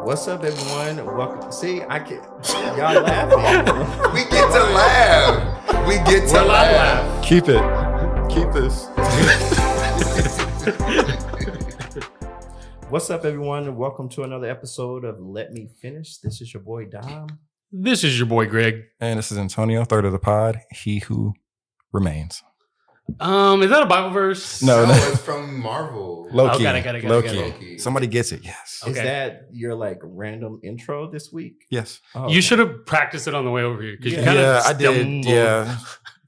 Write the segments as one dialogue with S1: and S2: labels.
S1: What's up, everyone? Welcome. See, I can y'all laughing.
S2: We get to laugh. We get to laugh.
S3: Keep it. Keep this.
S1: What's up, everyone? Welcome to another episode of Let Me Finish. This is your boy Dom.
S4: This is your boy Greg.
S3: And this is Antonio, third of the pod. He who remains.
S4: Is that a Bible verse?
S2: No, it's from Marvel.
S3: Loki.
S4: Got it.
S3: Loki. Somebody gets it. Yes.
S1: Is
S4: Okay.
S1: that your like random intro this week?
S3: Yes.
S1: Oh,
S4: You should have practiced it on the way over here because you
S1: Yeah.
S4: kind
S3: Yeah,
S4: of
S3: I did. Yeah.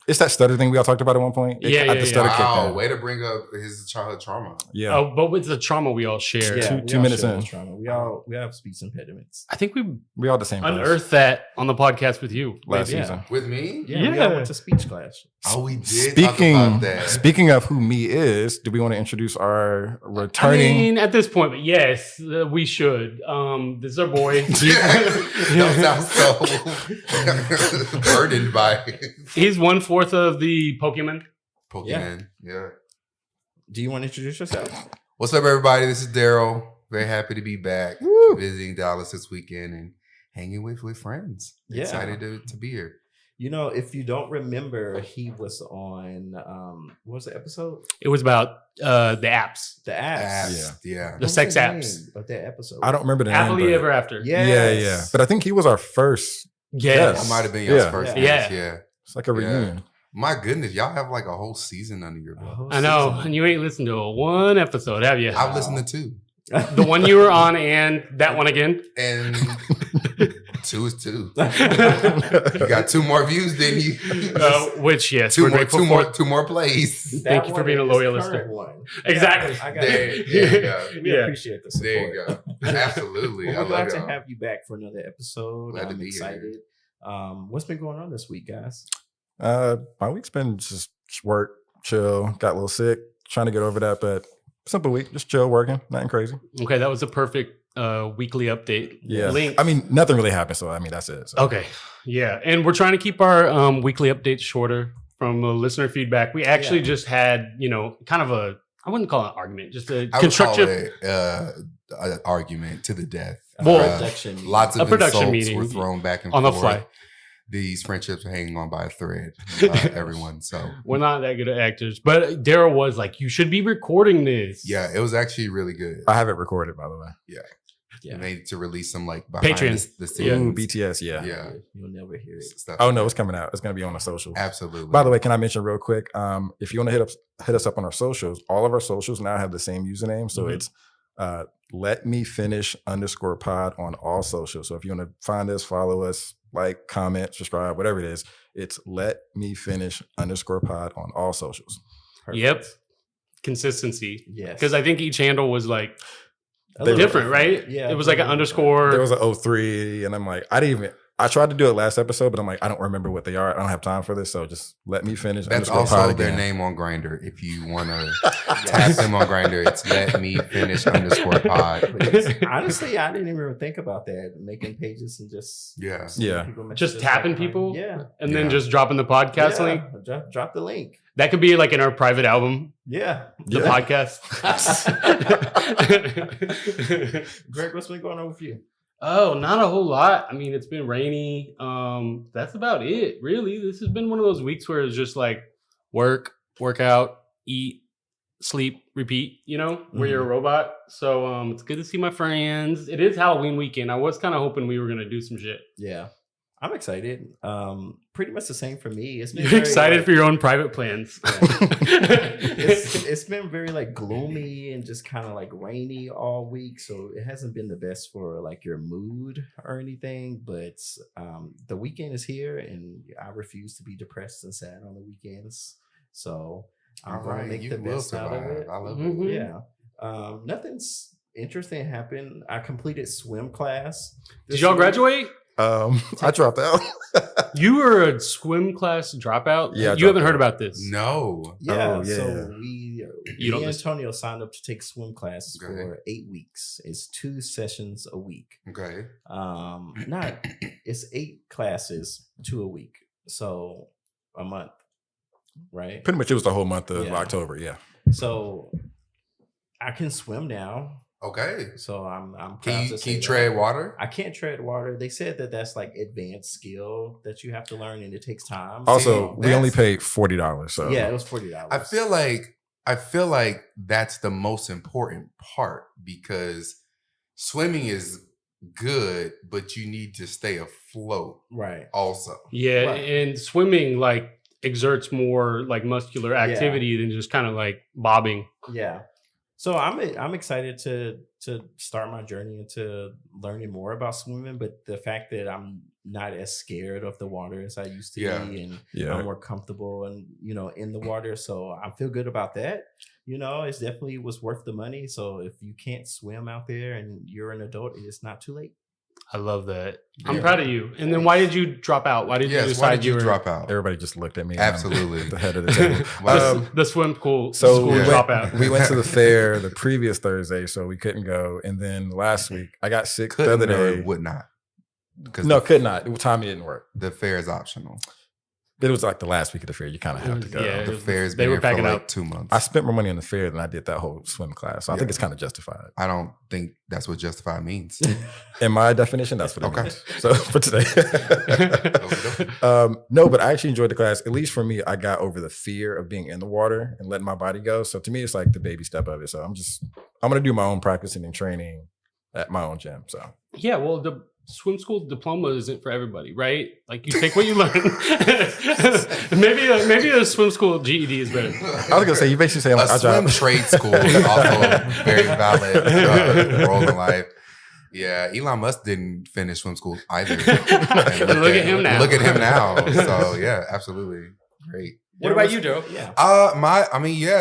S3: It's that stutter thing we all talked about at one point.
S4: Yeah.
S3: The stutter kicked
S2: Wow,
S3: in.
S2: way to bring up his childhood trauma.
S3: Yeah.
S4: Oh, but with the trauma we all share,
S1: Yeah,
S3: Two
S1: we all
S3: minutes
S1: share
S3: in.
S1: this trauma. We all have speech impediments.
S4: I think we
S3: We all the same place.
S4: unearthed that on the podcast with you
S3: last
S4: maybe.
S3: season.
S2: With me?
S1: Yeah, we all
S4: Yeah.
S1: went to speech class.
S2: Oh, we did talk about that.
S3: Speaking of who me is, do we want to introduce our
S4: I
S3: returning?
S4: mean, at this point, but yes, we should. This is our boy.
S2: Don't sound so burdened by
S4: He's 1/4 of the Pokemon.
S2: Pokemon. Yeah.
S1: Do you want to introduce yourself?
S2: What's up, everybody? This is Daryl. Very happy to be back
S3: Woo.
S2: visiting Dallas this weekend and hanging with friends.
S1: Yeah.
S2: Excited to be here.
S1: You know, if you don't remember, he was on what was the episode?
S4: It was about the apps,
S1: The apps.
S2: Apps. Yeah.
S4: the sex
S1: What
S4: apps.
S1: was the name of that episode.
S3: I don't remember the name.
S4: Happily
S3: but-
S4: Ever After.
S1: Yes.
S3: Yeah. But I think he was our first.
S4: Yes.
S2: That might have been y'all's
S3: Yeah.
S2: first
S4: Yeah.
S2: guest. Yeah.
S3: It's like a reunion.
S2: My goodness, y'all have like a whole season under your
S1: A
S2: belt.
S1: whole
S4: I know,
S1: season.
S4: and you ain't listened to one episode, have you?
S2: I've listened to two.
S4: The one you were on and that one again.
S2: And two is two.
S4: uh,
S2: You got two more views than you.
S4: which yes,
S2: two
S4: we're
S2: more,
S4: grateful
S2: two
S4: for.
S2: more, two more plays.
S4: Thank you for
S1: one
S4: being a
S1: is
S4: loyal
S1: current
S4: listener.
S1: one.
S4: Exactly.
S1: I got
S2: There,
S1: it.
S2: there you go.
S1: We
S4: Yeah.
S1: appreciate the support.
S2: There you go. Absolutely.
S1: Well,
S2: I
S1: we're glad
S2: love
S1: to
S2: y'all.
S1: have you back for another episode.
S2: Glad to
S1: I'm
S2: be
S1: excited. What's been going on this week, guys?
S3: My week's been just work, chill, got a little sick, trying to get over that, but simple week, just chill, working, nothing crazy.
S4: Okay, that was a perfect weekly update.
S3: Yeah.
S4: Link.
S3: I mean, nothing really happened, so I mean, that's it. So.
S4: Okay. Yeah. And we're trying to keep our weekly updates shorter from listener feedback. We actually just had, kind of I wouldn't call it an argument, just a
S2: I would call
S4: constructive.
S2: it an argument to the death.
S4: Well,
S1: Production meeting.
S2: Lots of
S4: A production
S2: insults
S4: meeting
S2: were thrown back and
S4: on the
S2: forth.
S4: fly.
S2: These friendships are hanging on by a thread. Everyone. So
S4: We're not that good at actors. But Daryl was like, you should be recording this.
S2: yeah, it was actually really good.
S3: I have it recorded, by the way.
S1: Yeah.
S2: We made to release some like behind
S4: Patreon.
S2: the
S4: Yeah.
S2: scenes.
S3: Ooh, BTS, yeah.
S2: Yeah.
S1: You'll never hear it.
S2: Stuff
S3: Oh,
S2: like
S3: no,
S2: that.
S3: it's coming out. It's going to be on the socials.
S2: Absolutely.
S3: By the way, can I mention real quick? If you want to hit us up on our socials, all of our socials now have the same username. So
S4: Mhm.
S3: it's let me finish _pod on all socials. So if you want to find us, follow us, like, comment, subscribe, whatever it is, it's let me finish _pod on all socials.
S1: Perfect.
S4: Yep. Consistency.
S1: Yes.
S4: Because I think each handle was like
S1: A little
S4: different, right?
S1: Yeah.
S4: It was like an
S1: a little
S4: underscore.
S3: There was an 03, and I'm like, I tried to do it last episode, but I'm like, I don't remember what they are. I don't have time for this. So just let me finish
S2: That's
S3: _pod
S2: also their
S3: again.
S2: name on Grindr. If you want to tap them on Grindr, it's let me finish _pod.
S1: different. Honestly, I didn't even think about that. Making pages and just
S2: Yeah.
S1: sending
S3: Yeah.
S1: people
S4: Just
S1: messages
S4: tapping
S1: like,
S4: people?
S1: Yeah.
S4: and then
S2: Yeah.
S4: just dropping the podcast
S1: Yeah.
S4: link.
S1: Drop the link.
S4: That could be like in our private album,
S1: Yeah.
S4: the
S3: Yeah.
S4: podcast.
S1: Greg, what's been going on with you?
S4: Oh, not a whole lot. I mean, it's been rainy. That's about it, really. This has been one of those weeks where it's just like work out, eat, sleep, repeat, where you're a robot. So it's good to see my friends. It is Halloween weekend. I was kind of hoping we were gonna do some shit.
S1: Yeah. I'm excited. Pretty much the same for me. It's been
S4: You're
S1: very,
S4: excited
S1: like,
S4: for your own private plans.
S1: it's been very like gloomy and just kind of like rainy all week, so it hasn't been the best for like your mood or anything, but the weekend is here and I refuse to be depressed and sad on the weekends, so I'm
S2: All
S1: gonna
S2: right.
S1: make
S2: You
S1: the
S2: will
S1: best out of
S2: survive.
S1: it.
S2: I love
S4: Mhm.
S2: it.
S1: Yeah. Nothing's interesting happened. I completed swim class.
S4: Did
S1: this
S4: y'all
S1: week.
S4: graduate?
S3: I dropped out.
S4: You were a swim class dropout?
S3: Yeah, I
S4: You haven't
S3: dropped
S4: heard
S3: out.
S4: about this?
S2: No.
S1: Yeah,
S3: Oh, yeah.
S1: so me
S4: don't
S1: and
S4: listen.
S1: Antonio signed up to take swim classes
S2: Okay.
S1: for 8 weeks. It's 2 sessions a week.
S2: Okay.
S1: It's 8 classes, 2 a week. So a month, right?
S3: Pretty much it was the whole month of
S1: Yeah.
S3: October, yeah.
S1: So I can swim now.
S2: Okay.
S1: So I'm proud
S2: Can
S1: to
S2: you
S1: say that.
S2: tread water?
S1: I can't tread water. They said that that's like advanced skill that you have to learn, and it takes time.
S3: Also,
S2: See,
S3: we only
S2: that's-
S3: paid $40. So
S1: yeah, it was $40.
S2: I feel like that's the most important part because swimming is good, but you need to stay afloat
S1: right.
S2: also.
S4: Yeah,
S1: Right.
S4: and swimming like exerts more like muscular activity than just kind of like bobbing.
S1: Yeah. So I'm excited to start my journey into learning more about swimming, but the fact that I'm not as scared of the water as I used to
S2: Yeah.
S1: be, and
S3: Yeah.
S1: I'm more comfortable and in the water, so I feel good about that. It's definitely was worth the money. So if you can't swim out there and you're an adult, it's not too late.
S4: I love that. I'm
S2: Yeah.
S4: proud of you. And then why did you drop out? Why did you
S2: Yes,
S4: decide
S2: why did you
S4: were
S2: drop out?
S3: everybody just looked at me. and I'm
S2: Absolutely.
S3: at the head of the table.
S4: the swim school
S3: So we
S4: drop
S3: went,
S4: out?
S3: we went to the fair the previous Thursday, so we couldn't go. And then last week, I got sick the
S2: Couldn't
S3: other
S2: or
S3: day.
S2: would not. Because
S3: No, could not. Timing didn't work.
S2: the fair is optional.
S3: It was like the last week of the fair. You kind of have to go.
S4: Yeah.
S2: The fair's
S4: They
S2: been
S4: were
S2: here for
S4: packing
S2: like
S4: out.
S2: 2 months.
S3: I spent more money on the fair than I did that whole swim class. So I think
S2: Yeah.
S3: it's kind of justified.
S2: I don't think that's what justified means.
S3: In my definition, that's what it
S2: Okay.
S3: means. So for today. No, but I actually enjoyed the class. At least for me, I got over the fear of being in the water and letting my body go. So to me, it's like the baby step of it. So I'm going to do my own practicing and training at my own gym. So
S4: Yeah, well, the swim school diploma isn't for everybody, right? Like you take what you learn. maybe a swim school GED is better.
S3: I was going to say, you basically saying
S2: A
S3: like our
S2: swim
S3: job.
S2: trade school is also a very valid role in life. Yeah, Elon Musk didn't finish swim school either. And
S4: Look at him now.
S2: Look at him now. So yeah, absolutely great.
S4: What about you, Joe?
S1: Yeah.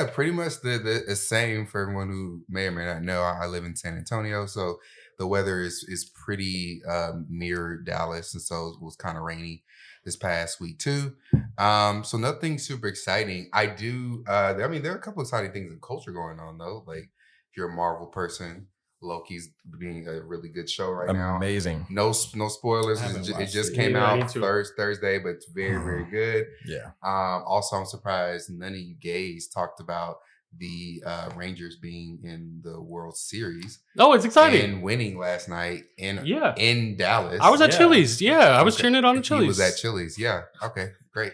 S2: Pretty much the same for everyone who may or may not know. I live in San Antonio, so the weather is pretty near Dallas, and so it was kind of rainy this past week too. So nothing super exciting. I do. There are a couple exciting things in culture going on though. Like if you're a Marvel person, Loki's being a really good show right now.
S3: Amazing.
S2: No spoilers.
S1: I haven't
S2: It
S1: watched
S2: just
S1: it.
S2: came
S4: Yeah, me
S2: out
S4: too.
S2: Thursday, but it's very, very good.
S3: Yeah.
S2: Also, I'm surprised none of you gays talked about the Rangers being in the World Series
S4: Oh, it's exciting.
S2: and winning last night in
S4: Yeah.
S2: Dallas.
S4: I was at
S1: Yeah.
S4: Chili's. Yeah, I was cheering it on at
S2: He
S4: Chili's.
S2: was at Chili's. Yeah. Okay. Great.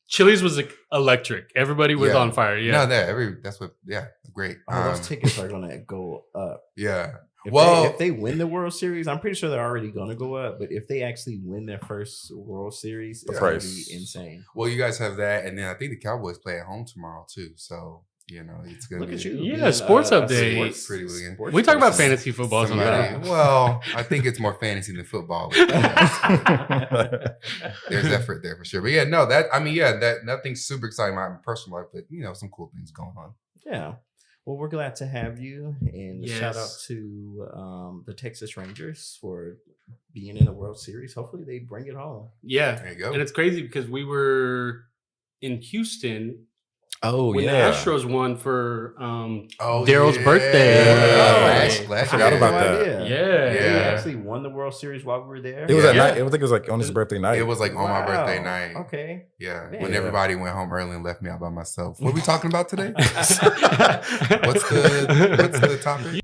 S4: Chili's was like, electric. Everybody was
S2: Yeah.
S4: on fire. Yeah.
S2: No, that's what. Yeah. Great.
S1: Oh, those tickets are gonna go up.
S2: Yeah.
S1: If
S2: Well-
S1: if they win the World Series, I'm pretty sure they're already gonna go up. But if they actually win their first World Series, it's gonna
S3: price.
S1: be insane.
S2: Well, you guys have that, and then I think the Cowboys play at home tomorrow too. So it's gonna
S1: Look
S2: be
S1: at you.
S4: Yeah,
S1: being,
S4: sports
S1: a
S4: update.
S1: sports-
S2: Pretty weekend.
S1: sports
S4: We talk about
S1: person.
S4: fantasy football
S2: somebody.
S4: sometimes.
S2: Well, I think it's more fantasy than football. There's effort there for sure. But yeah, no, that nothing super exciting in my personal life, but some cool things going on.
S1: Yeah. Well, we're glad to have you, and shout out
S4: Yes.
S1: to the Texas Rangers for being in the World Series. Hopefully, they bring it home.
S4: Yeah.
S2: There you go.
S4: And it's crazy because we were in Houston
S3: Oh,
S4: when
S3: yeah.
S4: the Astros won for
S2: Oh,
S4: Daryl's birthday.
S2: Last
S3: I forgot
S2: year.
S3: about
S1: No
S3: that.
S1: idea.
S4: Yeah.
S1: They
S2: Yeah.
S1: actually won the World Series while we were there.
S3: It was
S2: Yeah.
S3: at night. I think it was like on his birthday night.
S2: It was like on my birthday
S1: Wow.
S2: night.
S1: Okay.
S2: Yeah,
S1: Man.
S2: when
S3: Yeah.
S2: everybody went home early and left me out by myself. What are we talking about today?
S4: What's
S2: What's the topic?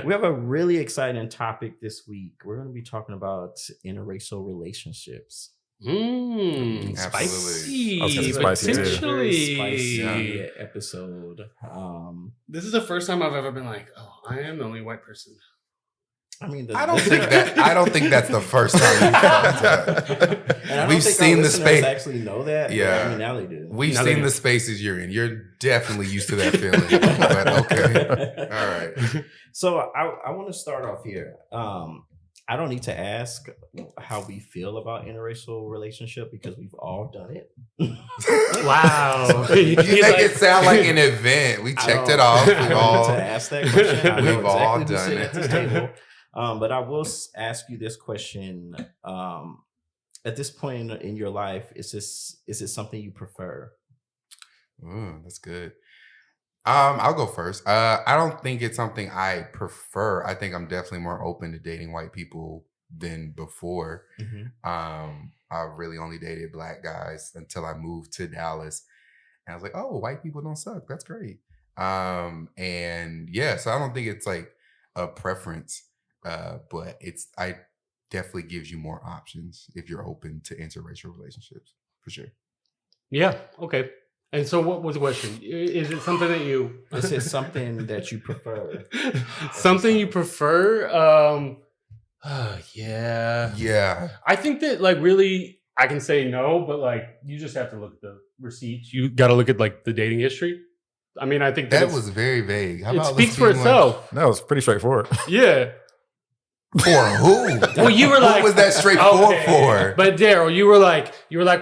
S1: We have a really exciting topic this week. We're going to be talking about interracial relationships.
S2: Absolutely.
S4: Spicy.
S3: I was gonna say spicy, too.
S4: Potentially.
S1: Very spicy
S2: Yeah.
S1: episode.
S4: This is the first time I've ever been like, oh, I am the only white person.
S1: I mean,
S2: I don't think that's the first time you felt that.
S1: And I don't
S2: We've
S1: think
S2: seen
S1: our
S2: the
S1: listeners
S2: space.
S1: actually know that. but,
S2: Yeah.
S1: I mean, now they do.
S2: We've
S4: Now they
S2: seen
S4: do.
S2: the spaces you're in. You're definitely used to that feeling. But okay. All right.
S1: So I want to start off here. I don't need to ask how we feel about interracial relationship because we've all done it.
S4: Wow.
S2: You make it sound like an event. We checked it off.
S1: I
S2: We've
S1: don't
S2: all
S1: need to ask that question. I know
S2: We've all
S1: exactly who's
S2: done
S1: sitting
S2: it.
S1: at this table. But I will ask you this question. At this point in your life, is it something you prefer?
S2: Ooh, that's good. I'll go first. I don't think it's something I prefer. I think I'm definitely more open to dating white people than before. I really only dated black guys until I moved to Dallas. And I was like, oh, white people don't suck. That's great. And yeah, so I don't think it's like a preference, but I definitely gives you more options if you're open to interracial relationships for sure.
S4: Yeah. Okay. And so, what was the question? Is it something that you?
S1: Is it something that you prefer?
S4: Something you prefer? Yeah.
S2: Yeah,
S4: I think that like really, I can say no, but like you just have to look at the receipts. You got to look at like the dating history. I mean, I think
S2: that was very vague. How
S4: it
S2: about
S4: speaks
S2: let's
S4: for
S2: be like,
S4: itself.
S3: That was pretty straightforward.
S4: Yeah.
S2: for who?
S4: Well, you were like,
S2: what was that straightforward
S4: okay.
S2: for?
S4: But Daryl, you were like,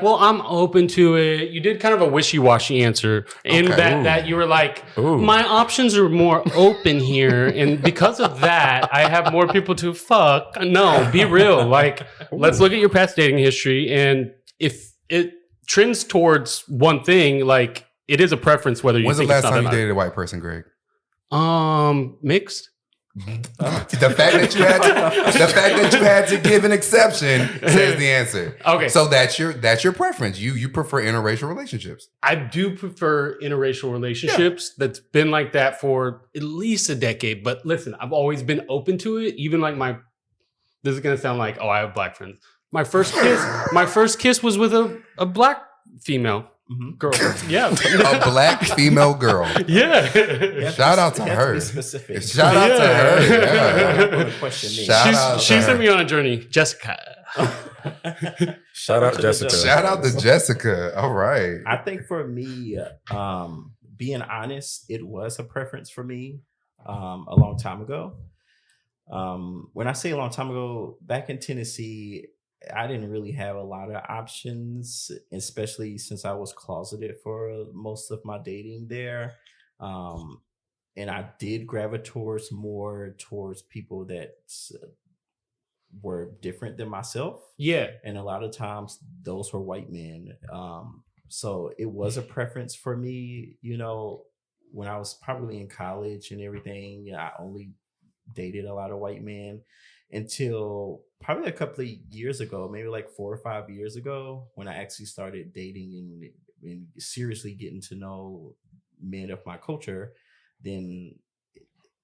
S4: well, I'm open to it. You did kind of a wishy-washy answer in
S2: Okay.
S4: that you were like,
S3: Ooh.
S4: my options are more open here, and because of that, I have more people to fuck. No, be real. Like, let's look at your past dating history, and if it trends towards one thing, like it is a preference whether you
S2: When's the
S4: think
S2: last
S4: it's not
S2: time you
S4: that
S2: dated a white person, Greg?
S4: mixed.
S2: The fact that you had to give an exception says the answer.
S4: Okay.
S2: So that's your preference. You prefer interracial relationships.
S4: I do prefer interracial relationships. That's been like that for at least a decade. But listen, I've always been open to it. Even like this is gonna sound like, oh, I have black friends. My first kiss was with a black female girl. Yeah.
S2: A black female girl.
S4: Yeah.
S2: Shout out to her.
S1: Specific.
S2: Shout out to her. Yeah.
S1: The question is.
S2: Shout out to
S4: She
S2: her.
S4: sent me on a journey. Jessica.
S3: Shout out Jessica.
S2: Shout out to Jessica. All right.
S1: I think for me, being honest, it was a preference for me a long time ago. When I say a long time ago, back in Tennessee, I didn't really have a lot of options, especially since I was closeted for most of my dating there. And I did gravitate more towards people that were different than myself.
S4: Yeah.
S1: And a lot of times those were white men. So it was a preference for me, when I was probably in college and everything. I only dated a lot of white men until probably a couple of years ago, maybe like 4 or 5 years ago, when I actually started dating and seriously getting to know men of my culture. Then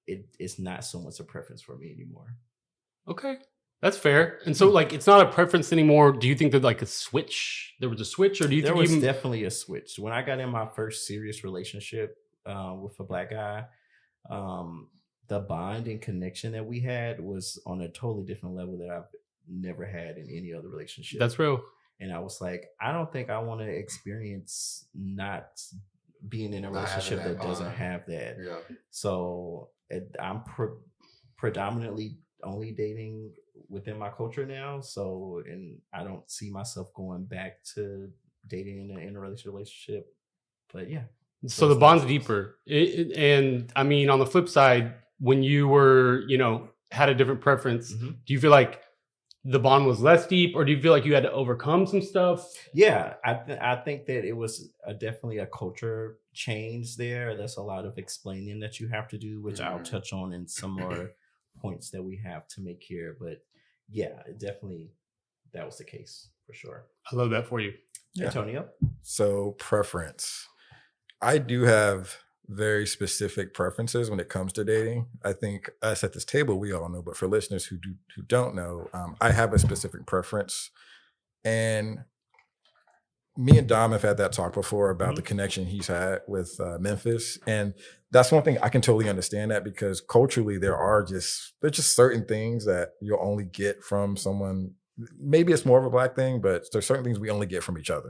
S1: it's not so much a preference for me anymore.
S4: Okay. That's fair. And so like it's not a preference anymore. Do you think that like there was a switch, or do you
S1: There
S4: think
S1: was
S4: even
S1: definitely a switch. When I got in my first serious relationship with a black guy, the bond and connection that we had was on a totally different level that I've never had in any other relationship.
S4: That's real.
S1: And I was like, I don't think I want to experience not being in a relationship that doesn't have that.
S2: Yeah.
S1: So I'm predominantly only dating within my culture now. So, and I don't see myself going back to dating in an interracial relationship. But yeah.
S4: So the bond's deeper. And I mean, on the flip side, when you were, had a different preference, do you feel like the bond was less deep, or do you feel like you had to overcome some stuff?
S1: Yeah, I think that it was definitely a culture change there. There's a lot of explaining that you have to do, which I'll touch on in some more points that we have to make here. But yeah, definitely that was the case for sure.
S4: I love that for you.
S3: Yeah.
S1: Antonio?
S3: So preference. I do have very specific preferences when it comes to dating. I think us at this table, we all know, but for listeners who don't know, I have a specific preference. And me and Dom have had that talk before about the connection he's had with Memphis. And that's one thing I can totally understand that, because culturally there's just certain things that you'll only get from someone. Maybe it's more of a black thing, but there's certain things we only get from each other.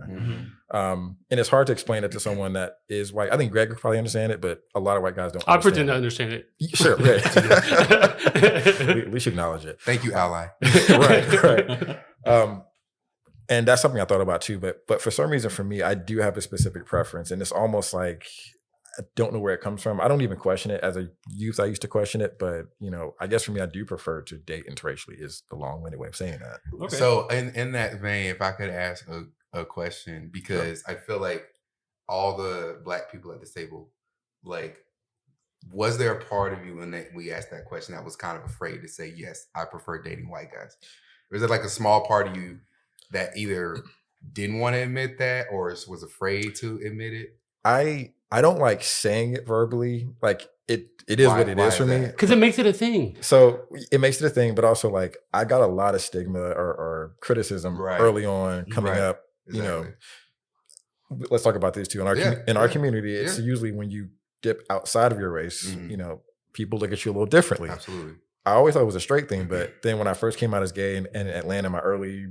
S3: And it's hard to explain it to someone that is white. I think Greg could probably understand it, but a lot of white guys don't.
S4: I pretend to understand it.
S3: Sure, yeah. We should acknowledge it.
S2: Thank you, ally.
S3: right. And that's something I thought about too. But for some reason, for me, I do have a specific preference, and it's almost like I don't know where it comes from. I don't even question it. As a youth, I used to question it, but I guess for me, I do prefer to date interracially. Is the long-winded way of saying that.
S1: Okay.
S2: So in that vein, if I could ask a question, because I feel like all the black people at this table, like, was there a part of you when we asked that question that was kind of afraid to say, yes, I prefer dating white guys? Or is it like a small part of you that either didn't want to admit that or was afraid to admit it?
S3: I I don't like saying it verbally. Like it is
S2: Why-
S3: what it
S2: why
S3: is for
S2: is
S3: me.
S2: that?
S4: Because it makes it a thing.
S3: So it makes it a thing, but also like I got a lot of stigma or criticism
S2: Right.
S3: early on coming
S2: Right.
S3: up. You know,
S2: Exactly.
S3: let's talk about this too. In our in our
S2: Yeah.
S3: community, it's
S2: Yeah.
S3: usually when you dip outside of your race,
S2: Mhm.
S3: you know, people look at you a little differently.
S2: Absolutely.
S3: I always thought it was a straight thing, but then when I first came out as gay in Atlanta, in my early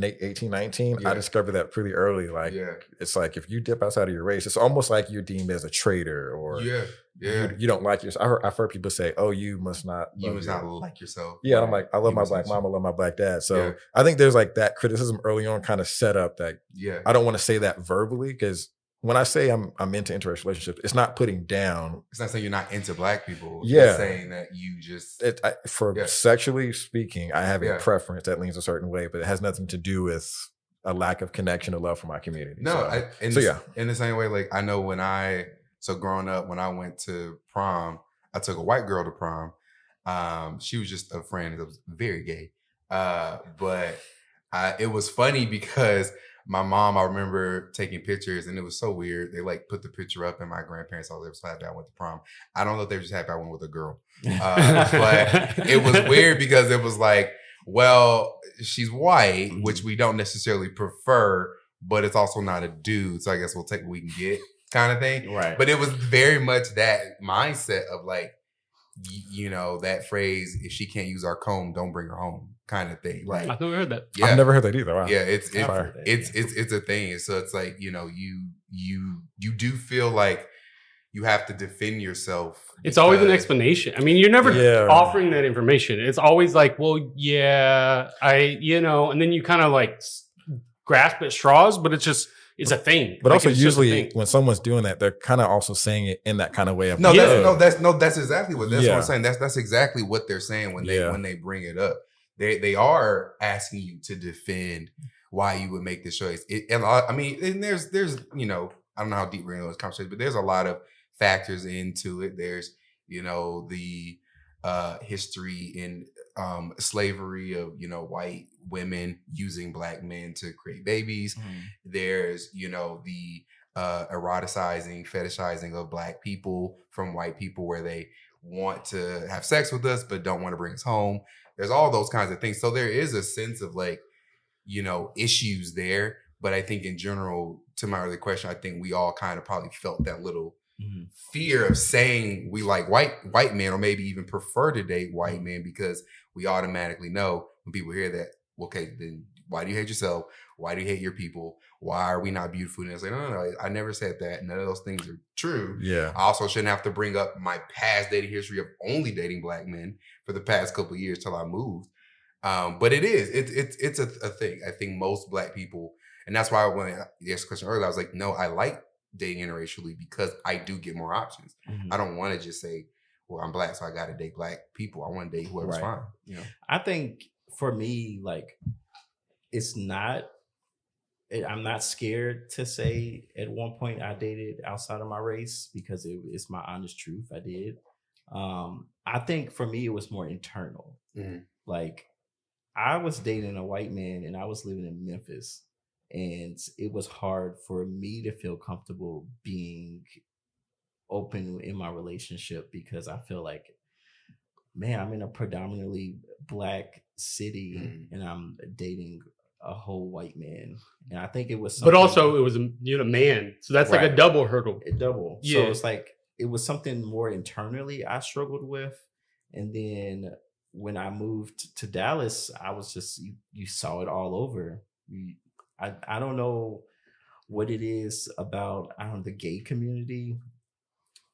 S3: 18, 19, I
S2: Yeah.
S3: discovered that pretty early. Like,
S2: Yeah.
S3: it's like if you dip outside of your race, it's almost like you're deemed as a traitor, or
S2: Yeah.
S3: you don't like yourself. I've heard people say, "Oh, you must not
S2: You
S3: love
S2: must
S3: your-"
S2: not like yourself.
S3: Yeah, I'm like, I love
S2: You
S3: my
S2: must
S3: black
S2: not-
S3: mom, I love my black dad. So
S2: Yeah.
S3: I think there's like that criticism early on kind of set up that
S2: Yeah.
S3: I don't want to say that verbally, because when I say I'm into interracial relationships, it's not putting down.
S2: It's not saying you're not into black people.
S3: Yeah.
S2: It's saying that you just
S3: For
S2: Yeah.
S3: sexually speaking, I have a
S2: Yeah.
S3: preference that leans a certain way, but it has nothing to do with a lack of connection or love for my community.
S2: No,
S3: So,
S2: yeah. In the same way, like I know growing up, when I went to prom, I took a white girl to prom. She was just a friend that was very gay. But it was funny because my mom, I remember taking pictures, and it was so weird. They like put the picture up, and my grandparents all, they were so happy I went to prom. I don't know if they were just happy I went with a girl. But it was weird because it was like, well, she's white, which we don't necessarily prefer, but it's also not a dude. So I guess we'll take what we can get, kind of thing.
S1: Right.
S2: But it was very much that mindset of like, you know, that phrase, if she can't use our comb, don't bring her home, kind of thing. Like,
S4: I've never heard that.
S2: yeah,
S3: I've never heard that either. Wow.
S2: yeah, it's
S3: Fire.
S2: a thing. So it's like, you know, you do feel like you have to defend yourself.
S4: It's always an
S2: because-
S4: explanation. I mean, you're never
S3: Yeah.
S4: offering that information. It's always like, well, yeah, and then you kind of like grasp at straws, but it's a thing.
S3: But
S4: Like,
S3: also,
S4: it's just a
S3: usually
S4: thing.
S3: when someone's doing that, they're kind of also saying it in that kind of way of
S2: No,
S4: Yeah.
S2: that's exactly what what
S3: Yeah.
S2: I'm saying. That's exactly what they're saying when
S3: Yeah.
S2: they bring it up. They are asking you to defend why you would make this choice. And there's you know, I don't know how deep we're in this conversation, but there's a lot of factors into it. There's, you know, the history in slavery of, you know, white women using black men to create babies. There's, you know, the eroticizing, fetishizing of black people from white people, where they want to have sex with us but don't want to bring us home. There's all those kinds of things. So there is a sense of like, you know, issues there. But I think in general, to my earlier question, I think we all kind of probably felt that little fear of saying we like white men, or maybe even prefer to date white men, because we automatically know when people hear that, okay, then why do you hate yourself? Why do you hate your people? Why are we not beautiful? And it's like, no, I never said that. None of those things are true.
S3: Yeah.
S2: I also shouldn't have to bring up my past dating history of only dating black men for the past couple of years till I moved. But it's a thing. I think most black people, and that's why when you asked the question earlier, I was like, no, I like dating interracially because I do get more options. I don't want to just say, well, I'm black, so I got to date black people. I want to date whoever's fine. You know?
S1: I think for me, like, I'm not scared to say at one point I dated outside of my race, because it's my honest truth. I did. I think for me, it was more internal. Like, I was dating a white man and I was living in Memphis, and it was hard for me to feel comfortable being open in my relationship, because I feel like, man, I'm in a predominantly black city and I'm dating a whole white man. And I think it was something,
S4: But also, it was a man, so that's like
S1: Right.
S4: a double hurdle.
S1: double.
S4: Yeah.
S1: So it's like it was something more internally I struggled with. And then when I moved to Dallas, I was just you saw it all over. I don't know what it is about the gay community.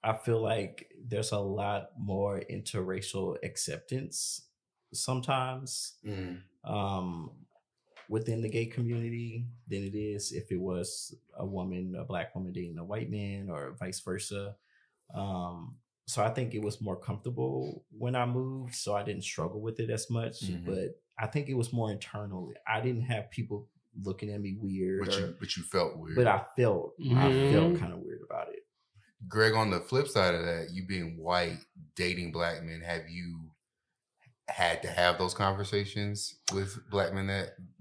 S1: I feel like there's a lot more interracial acceptance sometimes within the gay community than it is if it was a black woman dating a white man, or vice versa. So I think it was more comfortable when I moved, so I didn't struggle with it as much. But I think it was more internal. I didn't have people looking at me weird,
S2: But you felt weird.
S1: but I felt kind of weird about it.
S2: Greg, on the flip side of that, you being white, dating black men, have you had to have those conversations with black men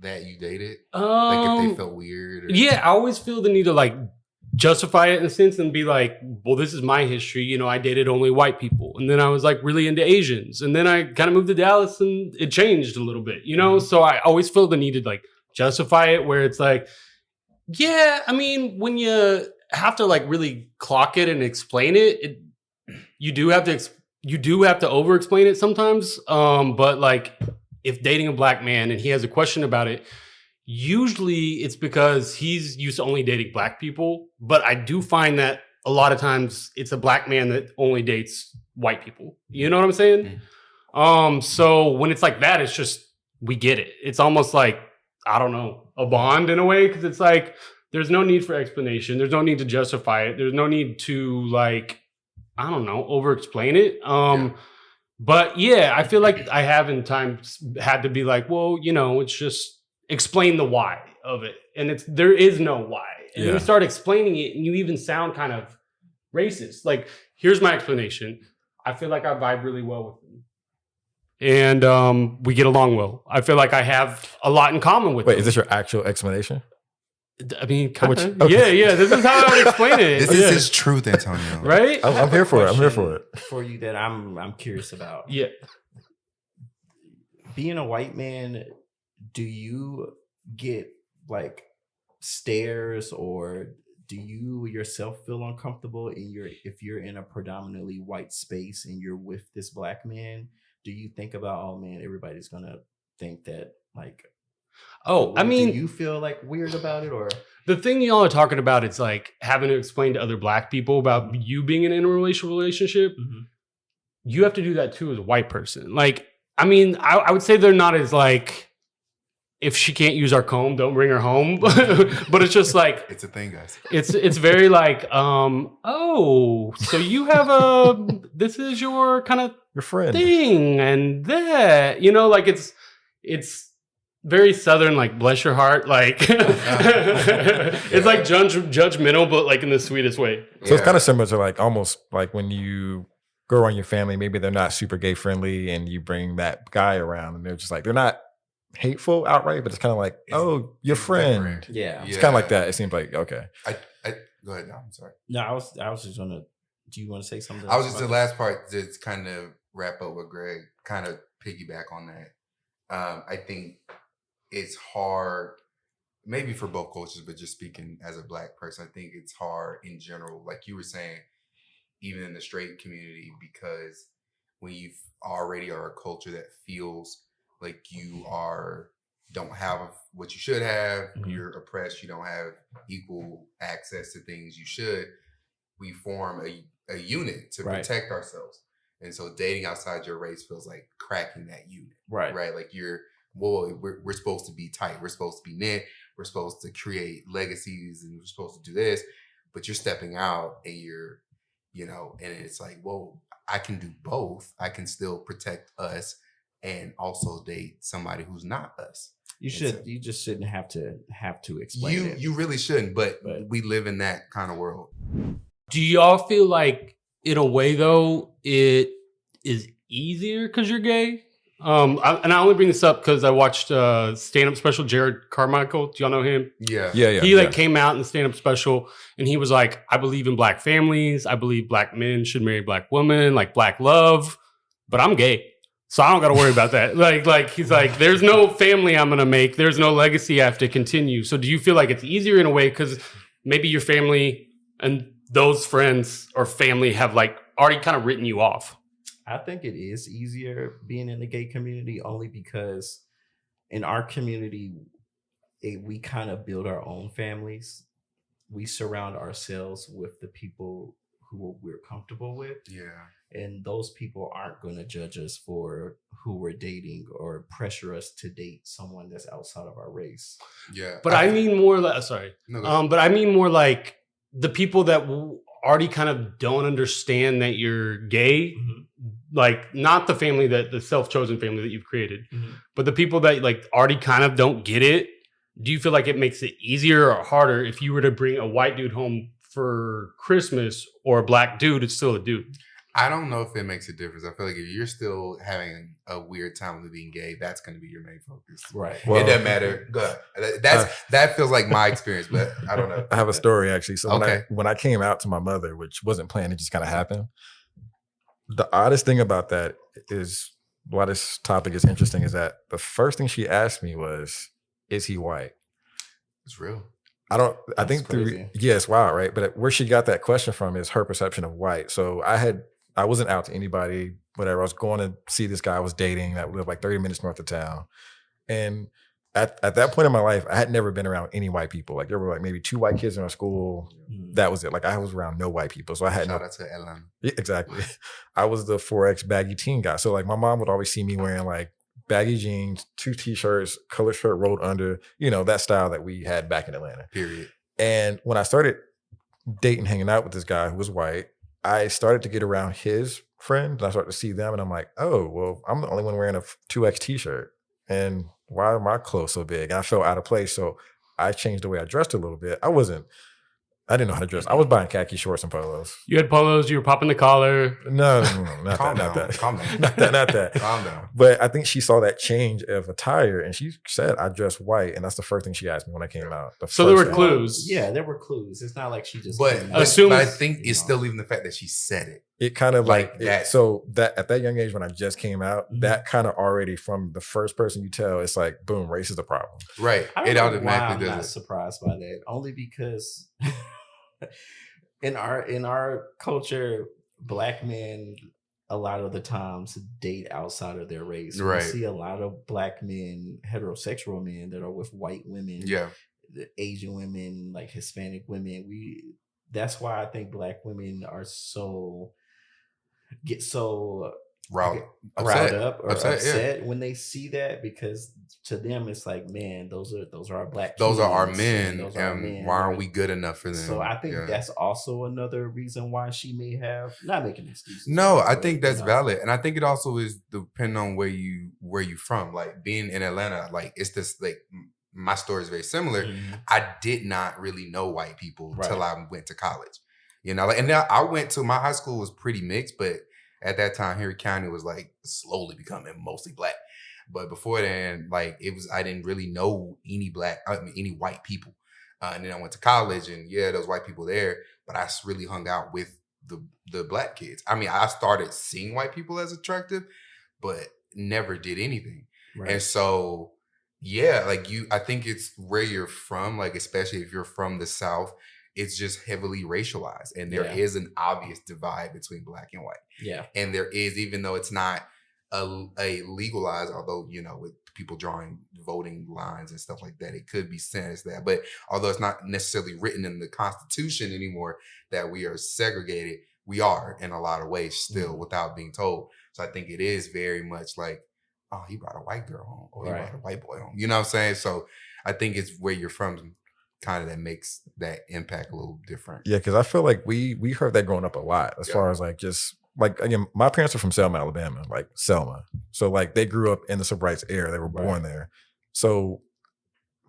S2: that you dated? Like if they felt weird? Or...
S4: Yeah, I always feel the need to like justify it in a sense and be like, well, this is my history. You know, I dated only white people. And then I was like really into Asians. And then I kind of moved to Dallas and it changed a little bit, you know? So I always feel the need to like justify it where it's like, yeah, I mean, when you have to like really clock it and explain it, you do have to over explain it sometimes. But like if dating a black man and he has a question about it, usually it's because he's used to only dating black people, but I do find that a lot of times it's a black man that only dates white people. You know what I'm saying? So when it's like that, it's just, we get it. It's almost like, I don't know, a bond in a way, because it's like, there's no need for explanation. There's no need to justify it. There's no need to like, I don't know, over explain it. But yeah, I feel like I have in times had to be like, well, you know, it's just, explain the why of it, and there is no why, and then you start explaining it and you even sound kind of racist. Like, here's my explanation. I feel like I vibe really well with him, and we get along well. I feel like I have a lot in common with him.
S3: Wait, is this your actual explanation?
S4: I mean, kind of.
S3: Okay.
S4: Yeah. This is how I would explain it.
S2: This is his truth, Antonio.
S4: Right?
S3: I'm here for it. I'm here for it.
S1: For you that I'm curious about.
S4: Yeah.
S1: Being a white man, do you get like stares, or do you yourself feel uncomfortable if you're in a predominantly white space and you're with this black man? Do you think about, oh man, everybody's gonna think that like,
S4: I mean,
S1: do you feel like weird about it? Or
S4: the thing y'all are talking about, it's like having to explain to other black people about you being in an interracial relationship. You have to do that too as a white person. Like, I mean, I would say they're not as like, if she can't use our comb, don't bring her home. But it's just like,
S2: It's a thing, guys.
S4: it's very like, oh, so you have this is your kind of
S3: Your friend.
S4: thing and that, you know, like it's very Southern, like bless your heart. Like it's like judgmental, but like in the sweetest way.
S3: So it's kind of similar to like almost like when you go around your family, maybe they're not super gay friendly and you bring that guy around and they're just like, they're not hateful outright, but it's kind of like, oh, your friend.
S1: yeah.
S3: It's kind of like that. It seems like, okay.
S2: I go ahead. No, I'm sorry.
S1: No, I was just gonna. Do you want to say something?
S2: I was just the last part to kind of wrap up with Greg, kind of piggyback on that. I think it's hard, maybe for both cultures, but just speaking as a black person, I think it's hard in general, like you were saying, even in the straight community, because when you already are a culture that feels like you don't have what you should have, you're oppressed, you don't have equal access to things you should, we form a unit to protect ourselves. And so dating outside your race feels like cracking that unit. Right. Like we're supposed to be tight. We're supposed to be knit. We're supposed to create legacies and we're supposed to do this, but you're stepping out and you're, you know, and it's like, whoa, I can do both. I can still protect us and also date somebody who's not us. You
S1: just shouldn't have to explain it.
S2: You really shouldn't, but we live in that kind of world.
S4: Do y'all feel like, in a way though, it is easier because you're gay? And I only bring this up because I watched stand-up special Jared Carmichael. Do y'all know him?
S2: Yeah.
S4: He came out in the stand-up special and he was like, I believe in black families. I believe black men should marry black women, like black love, but I'm gay. So I don't got to worry about that. Like he's like, there's no family I'm going to make. There's no legacy I have to continue. So do you feel like it's easier in a way because maybe your family and those friends or family have like already kind of written you off?
S1: I think it is easier being in the gay community only because in our community, we kind of build our own families. We surround ourselves with the people who we're comfortable with. Yeah. And those people aren't going to judge us for who we're dating or pressure us to date someone that's outside of our race. Yeah.
S4: But I mean more like, but I mean more like the people that already kind of don't understand that you're gay, like not the family the self-chosen family that you've created, but the people that like already kind of don't get it. Do you feel like it makes it easier or harder if you were to bring a white dude home for Christmas or a black dude? It's still a dude.
S2: I don't know if it makes a difference. I feel like if you're still having a weird time with being gay, that's going to be your main focus.
S1: Right.
S2: It doesn't matter. Go ahead. That feels like my experience, but I don't know.
S3: I have a story actually. So
S2: Okay.
S3: when I came out to my mother, which wasn't planned, it just kind of happened. The oddest thing about that is why this topic is interesting is that the first thing she asked me was, "Is he white?"
S2: It's real.
S3: I
S1: That's
S3: think
S1: crazy.
S3: yeah, it's wild, right? But where she got that question from is her perception of white. So I wasn't out to anybody, whatever. I was going to see this guy I was dating that lived like 30 minutes north of town. And at that point in my life, I had never been around any white people. Like there were like maybe 2 white kids in our school.
S1: Mhm.
S3: That was it. Like I was around no white people. So I had
S2: Shout out to Atlanta.
S3: Yeah, exactly. I was the 4X baggy teen guy. So like my mom would always see me wearing like baggy jeans, 2 t-shirts, color shirt rolled under, that style that we had back in Atlanta.
S2: Period.
S3: And when I started dating, hanging out with this guy who was white, I started to get around his friends and I started to see them and I'm like, oh, well, I'm the only one wearing a 2X t-shirt. And why are my clothes so big? And I felt out of place. So I changed the way I dressed a little bit. I didn't know how to dress. I was buying khaki shorts and polos.
S4: You had polos. You were popping the collar.
S3: No, not
S2: Calm
S3: that.
S2: down. Calm down.
S3: Not that.
S2: Calm down.
S3: But I think she saw that change of attire and she said, I dress white. And that's the first thing she asked me when I came out.
S4: So there were
S3: thing.
S4: clues.
S1: Yeah, there were clues. It's not like she just
S2: But,
S1: came
S2: but,
S1: out,
S2: but I think
S1: you
S2: it's
S1: know.
S2: still even the fact that she said it.
S3: It kind of
S2: Like
S3: like
S2: that.
S3: So that at that young age when I just came out,
S1: Mhm.
S3: that kind of already from the first person you tell, it's like, boom, race is the problem.
S2: Right.
S1: I don't
S2: It
S1: know why
S2: automatically
S1: I'm not
S2: does it.
S1: surprised by that. Only because in our culture, Black men a lot of the times date outside of their race.
S2: Right.
S1: We see a lot of Black men, heterosexual men that are with white women,
S2: Yeah.
S1: the Asian women, like Hispanic women. That's why I think Black women are get so
S2: Riled
S1: riled up or
S2: Upset,
S1: upset when they see that, because to them it's like, man, those are our Black
S2: Those are our
S1: kids,
S2: men,
S1: those are our
S2: and
S1: men,
S2: why aren't
S1: right?
S2: we good enough for them?
S1: So I think
S2: Yeah.
S1: that's also another reason why she may have not making excuses.
S2: No,
S1: for it,
S2: I
S1: but,
S2: think that's
S1: you know.
S2: valid, and I think it also is depending on where you from. Like being in Atlanta, like it's this like my story is very similar.
S1: Mhm.
S2: I did not really know white people
S1: Right.
S2: till I went to college. Like, and now I went to my high school was pretty mixed, but at that time, Henry County was like slowly becoming mostly Black. But before then, like I didn't really know any white people. And then I went to college, and yeah, there was white people there, but I really hung out with the Black kids. I mean, I started seeing white people as attractive, but never did anything.
S1: Right.
S2: And so, yeah, like I think it's where you're from, like especially if you're from the South, it's just heavily racialized, and there
S1: Yeah.
S2: is an obvious divide between Black and white.
S1: Yeah.
S2: And there is, even though it's not a legalized, although, with people drawing voting lines and stuff like that, it could be seen as that. But although it's not necessarily written in the Constitution anymore that we are segregated, we are in a lot of ways still without being told. So I think it is very much like, oh, he brought a white girl home, or he
S1: Right.
S2: brought a white boy home. You know what I'm saying? So I think it's where you're from kind of that makes that impact a little different.
S3: Yeah, because I feel like we heard that growing up a lot as far as like just like, again, my parents are from Selma, Alabama, like Selma. So like they grew up in the civil rights era. They were born there. So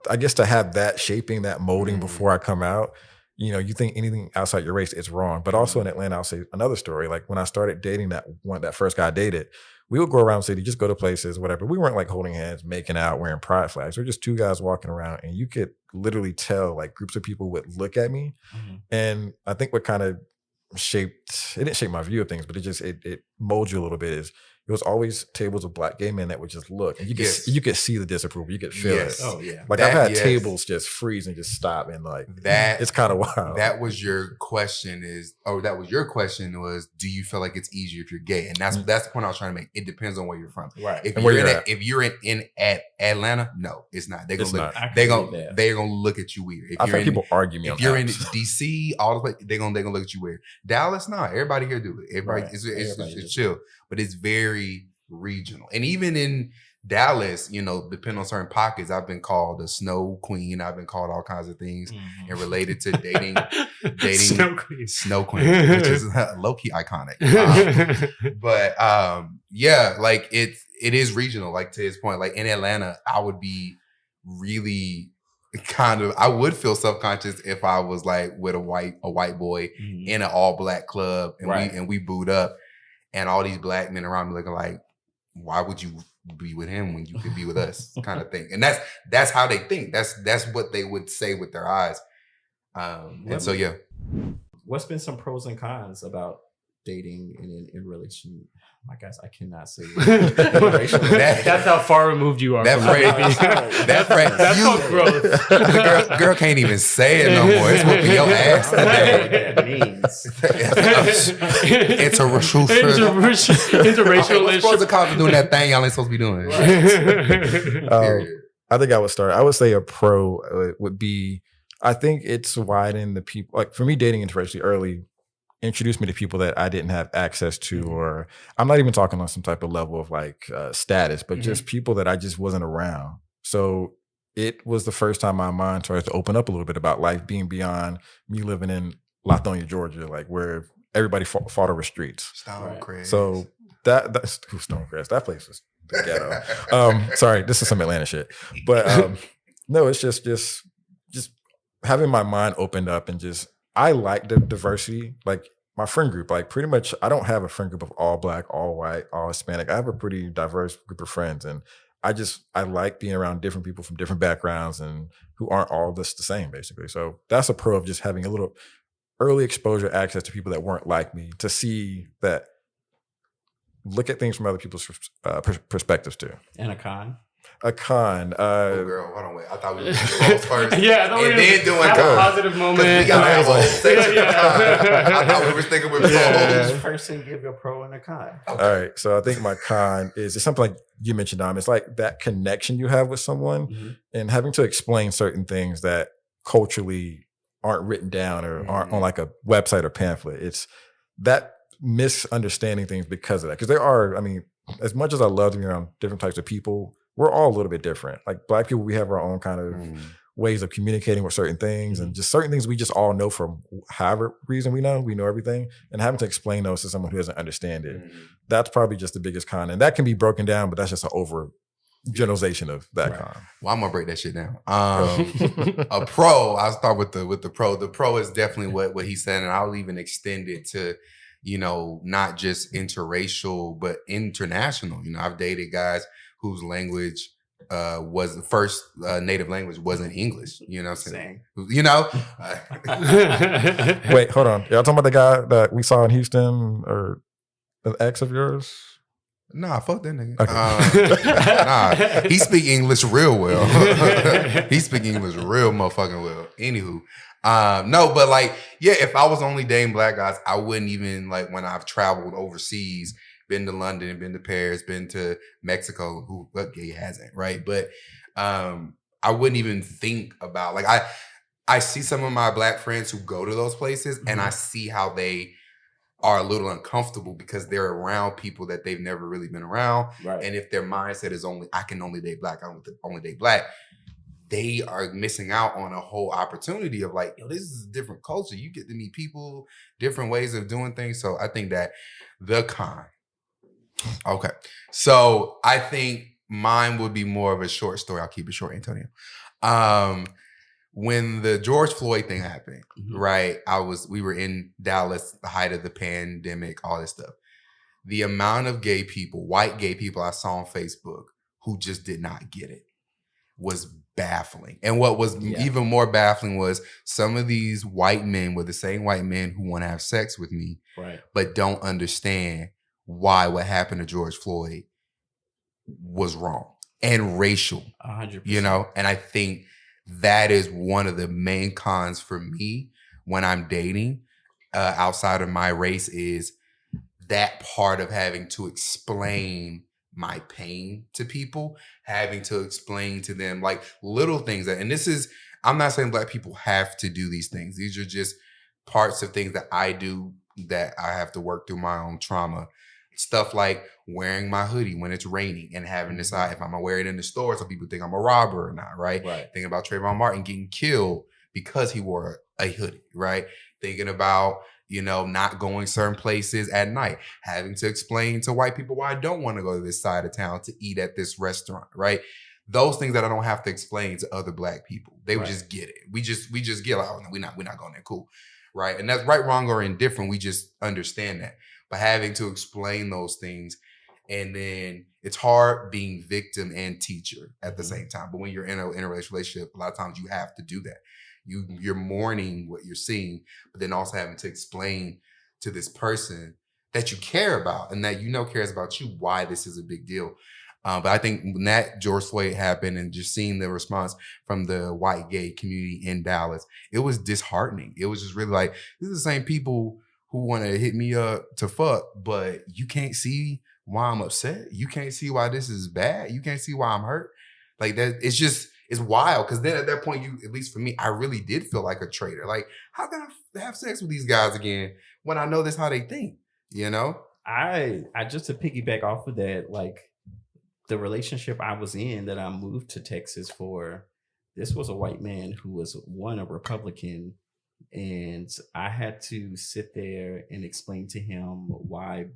S3: I guess to have that shaping, that molding before I come out, you think anything outside your race is wrong. But also in Atlanta, I'll say another story. Like when I started dating that first guy I dated, we would go around the city, just go to places, whatever. We weren't like holding hands, making out, wearing pride flags. We were just 2 guys walking around, and you could literally tell like groups of people would look at me.
S1: Mhm.
S3: And I think what kind of it didn't shape my view of things, but it molds you a little bit is it was always tables of Black gay men that would just look, and you could see the disapproval, you could feel it.
S1: Oh yeah.
S3: Like I've had tables just freeze and just stop, and like
S2: That
S3: it's kind of wild.
S2: That was your question was, do you feel like it's easier if you're gay? And that's the point I was trying to make. It depends on where you're from.
S1: Right.
S2: If
S3: And where
S2: you're
S3: you're
S2: if you're in Atlanta, no, it's not. They're
S3: It's
S2: gonna look,
S3: not.
S2: they're gonna look at you weird. If
S3: I've
S2: you're
S3: heard people argue me on
S2: if you're in
S3: apps.
S2: DC, all the way, they're gonna look at you weird. Dallas, no, everybody here do it. Everybody,
S1: Right.
S2: it's
S1: Everybody
S2: chill, but it's very regional. And even in Dallas, depending on certain pockets, I've been called a snow queen. I've been called all kinds of things
S1: Mhm.
S2: and related to dating
S4: Snow Queen.
S2: which is low key iconic. But yeah, like it is regional. Like to his point, like in Atlanta, I would be really I would feel self-conscious if I was like with a white boy
S1: Mhm.
S2: in an all Black club and
S1: Right.
S2: we booed up. and all these black men around me looking like, why would you be with him when you could be with us, kind of thing. And that's how they think. That's what they would say with their eyes. And so yeah.
S1: What's been some pros and cons about dating in relation? My guys, I cannot say
S4: that's how far removed you are.
S2: That
S4: from
S2: phrase, that phrase,
S4: that's called growth.
S2: The girl can't even say it no more. It's whooping your ass today.
S1: That means
S2: It's a racial
S4: interracial
S2: What's pros and cons of doing that thing y'all ain't supposed to be doing?
S3: I think I would start. I would say a pro would be, I think it's widening the people. Like for me, dating interracially early introduced me to people that I didn't have access to, or I'm not even talking on some type of level of like status, but just people that I just wasn't around. So it was the first time my mind started to open up a little bit about life being beyond me living in Latonia, Georgia, like where everybody fought over streets.
S2: Stonecrest.
S3: So that's Stonecrest. That place was the ghetto. Sorry, this is some Atlanta shit. But no, it's just having my mind opened up and just, I like the diversity. Like my friend group, like pretty much, I don't have a friend group of all black, all white, all Hispanic. I have a pretty diverse group of friends, and I like being around different people from different backgrounds and who aren't all just the same, basically. So that's a pro of just having a little early exposure access to people that weren't like me, to see that, look at things from other people's perspectives too.
S1: and a con.
S3: A con.
S2: Oh, girl, hold on, wait. I thought we were doing pros first.
S4: Yeah, I thought we were
S2: then doing
S4: have a
S2: cons.
S4: positive moment.
S2: We got a whole section of cons. I thought we were thinking with pros.
S1: Each person give a pro and a con.
S2: Okay.
S3: All right. So I think my con is, it's something like you mentioned, Dom. It's like that connection you have with someone and having to explain certain things that culturally aren't written down or aren't on like a website or pamphlet. It's that misunderstanding things because of that. Because there are, I mean, as much as I love to be around different types of people, we're all a little bit different. Like black people, we have our own kind of ways of communicating with certain things and just certain things we just all know from however reason we know everything, and having to explain those to someone who doesn't understand it. That's probably just the biggest con. And that can be broken down, but that's just an over generalization of that con.
S2: Well, I'm gonna break that shit down. A pro, I'll start with the pro. The pro is definitely what he said, and I'll even extend it to, you know, not just interracial, but international. You know, I've dated guys whose language was the first native language wasn't English. You know what I'm saying? You know?
S3: Wait, hold on. Y'all talking about the guy that we saw in Houston, or an ex of yours?
S2: Nah, fuck that nigga.
S3: Okay.
S2: Nah, he speak English real well. He speak English real motherfucking well. Anywho. No, but like, yeah, if I was only dating black guys, I wouldn't even, like, when I've traveled overseas, been to London, been to Paris, been to Mexico, who what gay hasn't, right? But I wouldn't even think about, like, I see some of my black friends who go to those places and I see how they are a little uncomfortable because they're around people that they've never really been around.
S1: Right.
S2: And if their mindset is I can only date black, I can only date black, they are missing out on a whole opportunity of like, yo, this is a different culture. You get to meet people, different ways of doing things. So I think that the con. Okay. So I think mine would be more of a short story. I'll keep it short, Antonio. When the George Floyd thing happened, right? We were in Dallas, the height of the pandemic, all this stuff. The amount of gay people, white gay people I saw on Facebook who just did not get it was baffling. And what was even more baffling was some of these white men were the same white men who want to have sex with me, but don't understand why what happened to George Floyd was wrong and racial.
S1: 100%.
S2: You know, and I think that is one of the main cons for me when I'm dating outside of my race, is that part of having to explain my pain to people, having to explain to them like little things that, and this is, I'm not saying black people have to do these things. These are just parts of things that I do that I have to work through my own trauma. Stuff like wearing my hoodie when it's raining and having to decide if I'm gonna wear it in the store so people think I'm a robber or not, right? Thinking about Trayvon Martin getting killed because he wore a hoodie, right? Thinking about, you know, not going certain places at night, having to explain to white people why I don't want to go to this side of town to eat at this restaurant, right? Those things that I don't have to explain to other black people. They would just get it. We just get like, oh, no, we're not going there, cool. Right. And that's right, wrong, or indifferent. We just understand that. but having to explain those things. And then it's hard being victim and teacher at the same time. But when you're in a interracial relationship, a lot of times you have to do that. You're mourning what you're seeing, but then also having to explain to this person that you care about and that cares about you why this is a big deal. But I think when that George Floyd happened and just seeing the response from the white gay community in Dallas, it was disheartening. It was just really like, this is the same people who want to hit me up to fuck, but you can't see why I'm upset. You can't see why this is bad. You can't see why I'm hurt. Like that, it's wild. Cause then at that point, at least for me, I really did feel like a traitor. Like, how can I have sex with these guys again when I know that's how they think,
S1: I just to piggyback off of that, like the relationship I was in that I moved to Texas for, this was a white man who was a Republican. And I had to sit there and explain to him why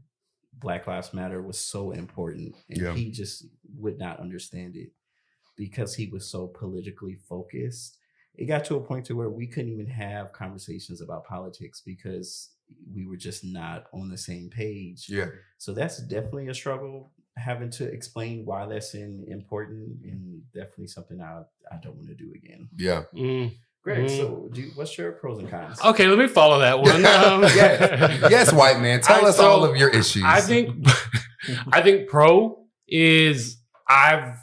S1: Black Lives Matter was so important. And he just would not understand it because he was so politically focused. It got to a point to where we couldn't even have conversations about politics because we were just not on the same page.
S2: Yeah.
S1: So that's definitely a struggle, having to explain why that's important, and definitely something I don't want to do again.
S2: Yeah.
S1: Greg, so what's your pros and cons?
S4: Okay, let me follow that one.
S2: Yes, white man. Tell us all of your issues.
S4: I think pro is I've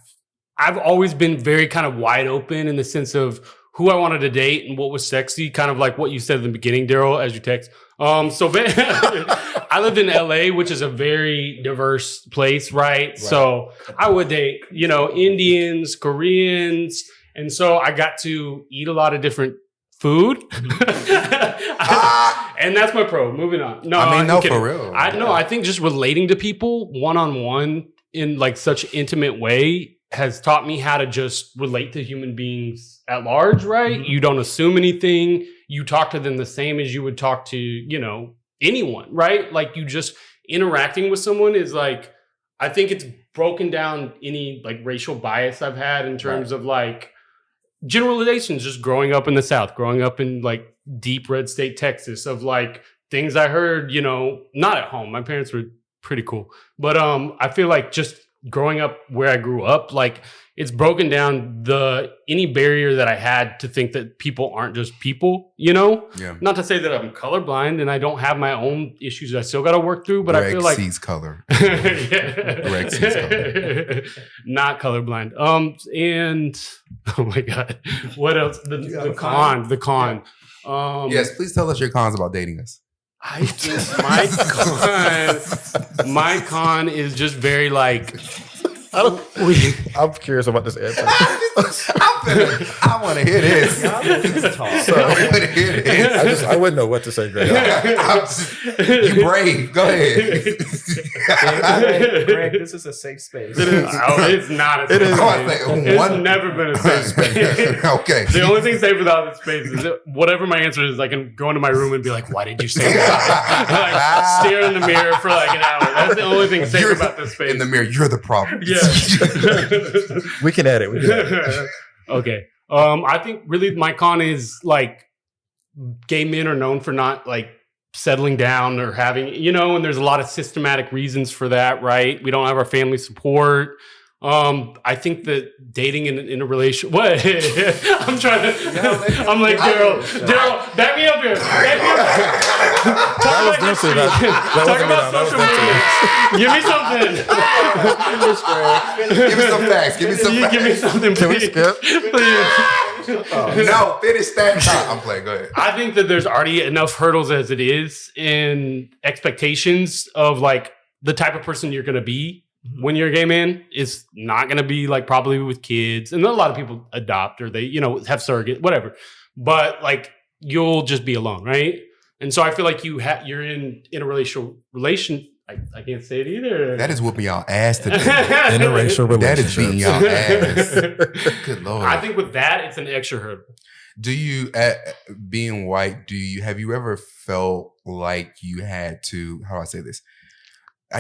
S4: always been very kind of wide open in the sense of who I wanted to date and what was sexy, kind of like what you said in the beginning, Daryl, as you text. I lived in LA, which is a very diverse place, right? So I would date, Indians, Koreans. And so I got to eat a lot of different food. And that's my pro. Moving on. No,
S2: no, for real.
S4: I think just relating to people one-on-one in like such intimate way has taught me how to just relate to human beings at large, right? You don't assume anything. You talk to them the same as you would talk to, anyone, right? Like you just interacting with someone is like, I think it's broken down any like racial bias I've had in terms of like generalizations, just growing up in the South, growing up in like deep red state Texas, of like things I heard, not at home. My parents were pretty cool. But I feel like just growing up where I grew up, like it's broken down any barrier that I had to think that people aren't just people,
S2: Yeah.
S4: Not to say that I'm colorblind and I don't have my own issues that I still got to work through, but
S2: Greg
S4: I feel like
S2: sees color. Greg sees color.
S4: Not colorblind. And oh my God, what else? The con.
S2: Yes, please tell us your cons about dating us.
S4: I just my con is just very like
S3: I'm curious about this answer.
S2: I want to hear this.
S3: I wouldn't know what to say, Greg.
S2: You brave. Go ahead.
S1: Greg, this is a safe space.
S4: It's not a safe space. It's never been a safe space.
S2: Okay.
S4: The only thing safe about this space is that whatever my answer is, I can go into my room and be like, why did you say that? Like, stare in the mirror for like an hour. That's the only thing safe about this space.
S2: In the mirror, you're the problem.
S4: Yeah.
S3: We can edit.
S4: Okay. I think really my con is like gay men are known for not like settling down or having, and there's a lot of systematic reasons for that, right? We don't have our family support. I think that dating in a relationship. What? I'm trying to. I'm like Daryl, back me up here. Talk about social media. Give me something.
S2: Give me some facts. Give me something.
S3: Can we skip?
S4: Please.
S2: No, finish that. I'm playing. Go ahead.
S4: I think that there's already enough hurdles as it is in expectations of like the type of person you're going to be. When you're a gay man, it's not going to be like probably with kids. And a lot of people adopt or they, have surrogate, whatever. But like you'll just be alone, right? And so I feel like you're in a relation. I can't say it either.
S2: That is whooping y'all ass today.
S3: Interracial relationship.
S2: That is beating y'all ass. Good Lord.
S4: I think with that, it's an extra hurdle.
S2: Do you, being white, have you ever felt like you had to, how do I say this?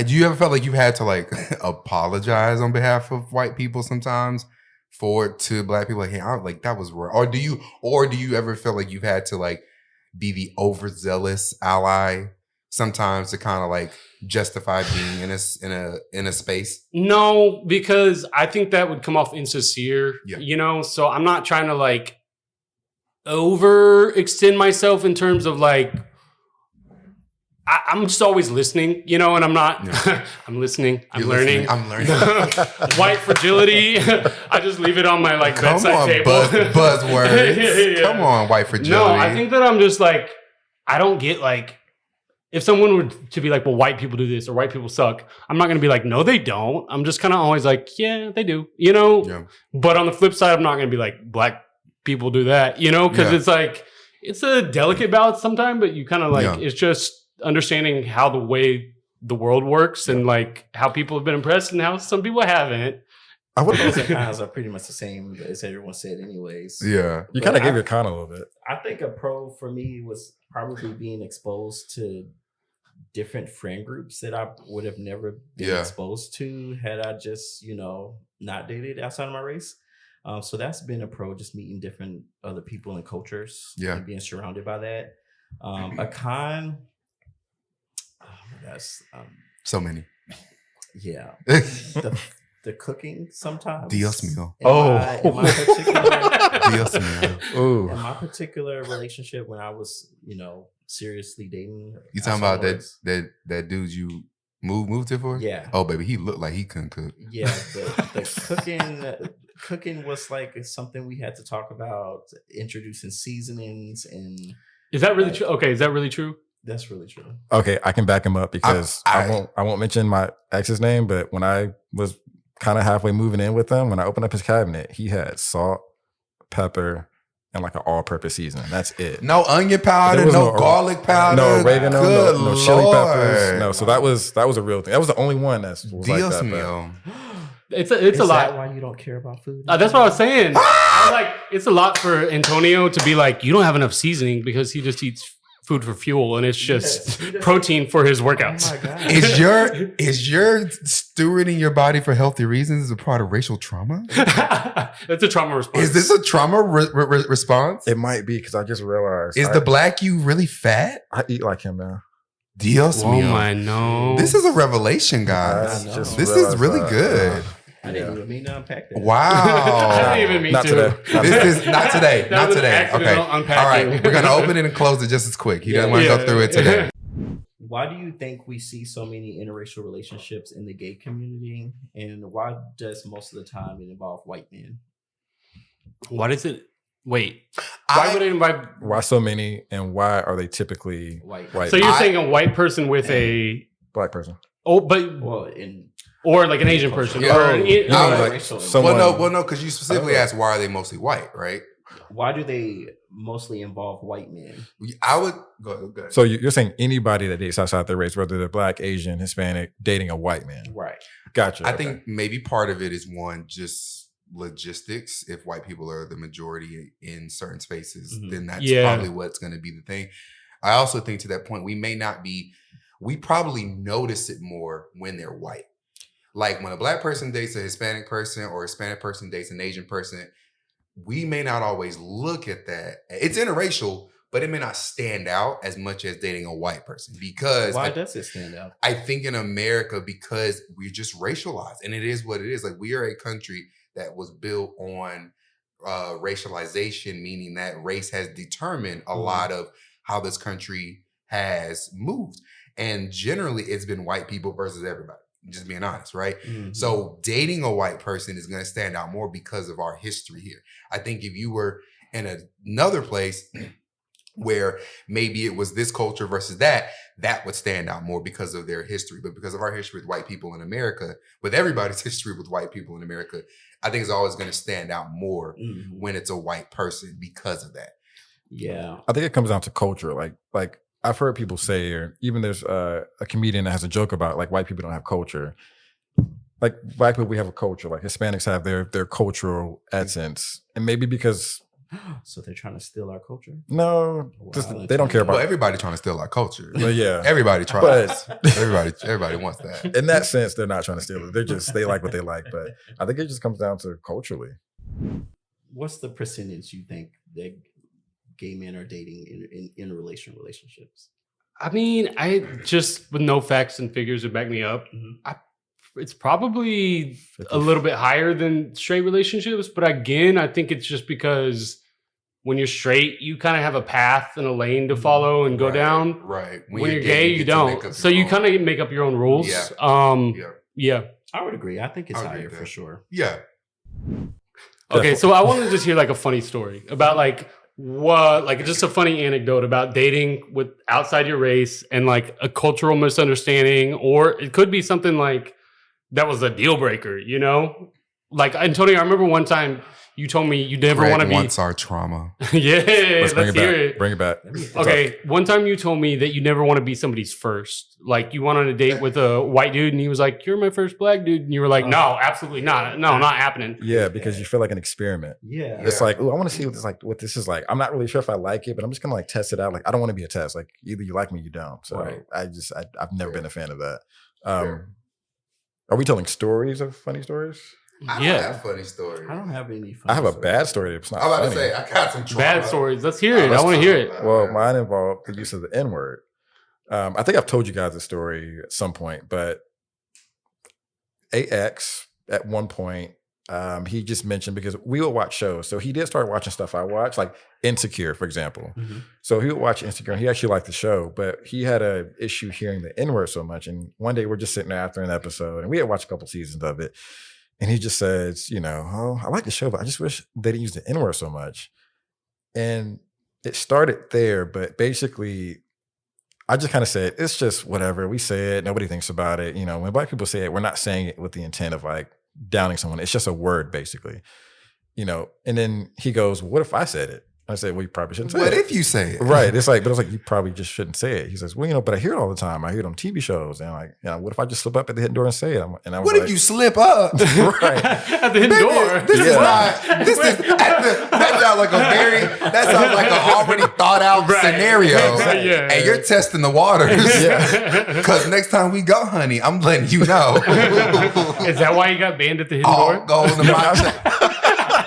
S2: Do you ever felt like you had to like apologize on behalf of white people sometimes to black people? Like, hey, that was wrong. Or do you ever feel like you've had to like be the overzealous ally sometimes to kind of like justify being in a space?
S4: No, because I think that would come off insincere,
S2: Yeah.
S4: you know? So I'm not trying to like overextend myself in terms of like, I'm just always listening, you know, and I'm not, I'm listening, I'm
S2: You're
S4: learning.
S2: listening, I'm learning.
S4: White fragility. I just leave it on my like
S2: Come
S4: bedside
S2: on,
S4: table.
S2: buzzwords.
S4: Yeah.
S2: Come on, white fragility.
S4: No, I think that I'm just like, I don't get like, if someone were to be like, well, white people do this or white people suck, I'm not going to be like, no, they don't. I'm just kind of always like, yeah, they do, you know?
S2: Yeah.
S4: But on the flip side, I'm not going to be like, black people do that, you know? Because it's like, it's a delicate balance sometimes, but you kind of like, it's just understanding how the way the world works and like how people have been impressed and how some people haven't.
S3: I would
S1: Pros and cons are pretty much the same as everyone said, anyways.
S2: Yeah.
S3: You kind of gave your con a little bit.
S1: I think a pro for me was probably being exposed to different friend groups that I would have never been exposed to had I just, you know, not dated outside of my race. So that's been a pro, just meeting different other people and cultures and being surrounded by that. A con, that's
S2: so many.
S1: Yeah. The cooking sometimes.
S2: Dios mío.
S1: In my particular,
S2: Dios mío.
S3: Ooh.
S1: in my particular relationship, when I was, you know, seriously dating.
S2: You talking about that dude you moved here for?
S1: Yeah.
S2: Oh, baby, he looked like he couldn't cook.
S1: Yeah, the cooking was like something we had to talk about, introducing seasonings, and
S4: Is that really true? Okay, is that really true?
S1: that's really true.
S3: Okay, I can back him up because I won't mention my ex's name, but when I was kind of halfway moving in with him, when I opened up his cabinet, he had salt, pepper, and like an all-purpose seasoning. That's it.
S2: No onion powder,
S3: There was
S2: no garlic powder,
S3: no oregano,
S2: Good
S3: no chili
S2: Lord.
S3: peppers. No, so that was a real thing. That was the only one that was like
S2: Dios
S3: that.
S2: mío.
S4: It's
S1: Is
S4: a
S1: that
S4: lot.
S1: why you don't care about food?
S4: That's what I was saying. I was like, it's a lot for Antonio to be like, you don't have enough seasoning because he just eats food for fuel and it's just protein for his workouts.
S1: Oh my God.
S2: Is your stewarding your body for healthy reasons a part of racial trauma?
S4: That's a trauma response.
S2: Is this a trauma response?
S3: It might be because I just realized.
S2: Is the black you really fat?
S3: I eat like him now.
S2: Dios
S4: Oh
S2: mío.
S4: my no.
S2: This is a revelation, guys.
S1: I just
S2: This is
S3: realized
S2: really
S3: that.
S2: good.
S1: I didn't even mean to unpack that.
S2: Wow.
S4: I didn't even mean
S3: Not
S4: to.
S3: today.
S2: This is not today.
S4: That
S2: Not
S4: was an
S2: today. Okay.
S4: accidental
S2: All
S4: unpacking.
S2: right. We're gonna open it and close it just as quick. He doesn't want to go through it today.
S1: Why do you think we see so many interracial relationships in the gay community, and why does most of the time it involve white men?
S4: What is it? Wait. Why would it invite?
S3: Why so many, and why are they typically
S1: White.
S4: So you're saying a white person with a
S3: black person?
S1: Well,
S4: or like an Asian person,
S2: Yeah.
S4: or an,
S3: You know,
S1: like
S3: like
S1: someone-
S3: someone.
S2: no, because you specifically asked why are they mostly white, right?
S1: why do they mostly involve white men?
S2: I would go ahead.
S3: So you're saying anybody that dates outside their race, whether they're black, Asian, Hispanic, dating a white man.
S1: Right.
S3: Gotcha.
S2: I
S3: okay.
S2: think maybe part of it is one, just logistics. If white people are the majority in certain spaces, then that's probably what's going to be the thing. I also think to that point, we probably notice it more when they're white. Like when a black person dates a Hispanic person or a Hispanic person dates an Asian person, we may not always look at that. It's interracial, but it may not stand out as much as dating a white person because
S1: Why does it stand out?
S2: I think in America, because we're just racialized and it is what it is. Like we are a country that was built on racialization, meaning that race has determined a lot of how this country has moved. And generally it's been white people versus everybody, just being honest, right? So dating a white person is going to stand out more because of our history here. I think if you were in another place where maybe it was this culture versus that would stand out more because of their history. But because of our history with white people in America, with everybody's history with white people in America, I think it's always going to stand out more when it's a white person because of that.
S1: Yeah.
S3: I think it comes down to culture. Like I've heard people say, or even there's a comedian that has a joke about like white people don't have culture. Like black people, we have a culture. Like Hispanics have their cultural essence, and maybe because
S1: So they're trying to steal our culture?
S3: no, just they don't care
S2: Well,
S3: about.
S2: everybody trying to steal our culture.
S3: But yeah,
S2: Everybody tries.
S3: but
S2: Everybody wants that.
S3: in that sense, they're not trying to steal it. They like what they like. But I think it just comes down to culturally.
S1: What's the percentage you think that gay men are dating in relationships?
S4: I mean, I just with no facts and figures to back me up, it's probably
S3: 50.
S4: a little bit higher than straight relationships. But again, I think it's just because when you're straight, you kind of have a path and a lane to follow and go down.
S2: Right.
S4: When you're gay, you don't. So you kind of make up your own rules. Yeah.
S1: I would agree. I think it's
S2: I would agree
S1: higher
S2: with
S1: for
S2: that.
S1: sure.
S2: Yeah.
S4: Okay, so I want to just hear like a funny story about like what, like just a funny anecdote about dating with outside your race and like a cultural misunderstanding, or it could be something like that was a deal breaker, you know? Like Antonio, I remember one time you told me you never want to be.
S2: Wants our trauma.
S4: Yeah,
S3: Let's bring it
S4: hear
S3: back.
S4: it.
S3: Bring it back.
S4: Okay, one time you told me that you never want to be somebody's first. Like you went on a date with a white dude and he was like, "You're my first black dude," and you were like, "No, absolutely not. No, not happening."
S3: Yeah, because you feel like an experiment.
S1: Yeah.
S3: It's like, oh, I want to see what this is like. I'm not really sure if I like it, but I'm just gonna like test it out. Like, I don't want to be a test. Like, either you like me, or you don't. So
S1: Right.
S3: I've never been a fan of that. Are we telling stories of funny stories?
S2: I don't have funny stories.
S1: I don't have any.
S3: I have a
S1: stories.
S3: bad story. It's not
S2: I'm about
S3: funny.
S2: to say, I got some trauma.
S4: Bad stories. Let's hear it. I want to hear it.
S3: Well, mine involved the use of the N word. I think I've told you guys the story at some point, but AX at one point, he just mentioned, because we would watch shows. So he did start watching stuff I watched, like Insecure, for example.
S1: Mm-hmm.
S3: So he would watch Insecure and he actually liked the show, but he had a issue hearing the N word so much. And one day we're just sitting there after an episode and we had watched a couple seasons of it. And he just says, you know, oh, I like the show, but I just wish they didn't use the N word so much. And it started there, but basically I just kind of said, it's just whatever. We say it, nobody thinks about it. You know, when black people say it, we're not saying it with the intent of like downing someone. It's just a word, basically. You know, and then he goes, well, what if I said it? I said, well, you probably shouldn't say it.
S2: What if you say it?
S3: Right. It's like, but I was like, you probably just shouldn't say it. He says, well, you know, but I hear it all the time. I hear it on TV shows. And like, you know, what if I just slip up at the hidden door and say it? And I was
S2: What if you slip up?
S3: Right.
S4: At the hidden door.
S2: This is not. This is that sounds like an already thought out scenario.
S4: Yeah.
S2: And you're testing the waters.
S3: Yeah.
S2: Because next time we go, honey, I'm letting you know.
S4: Is that why you got banned at the hidden
S2: All
S4: door?
S2: goes to my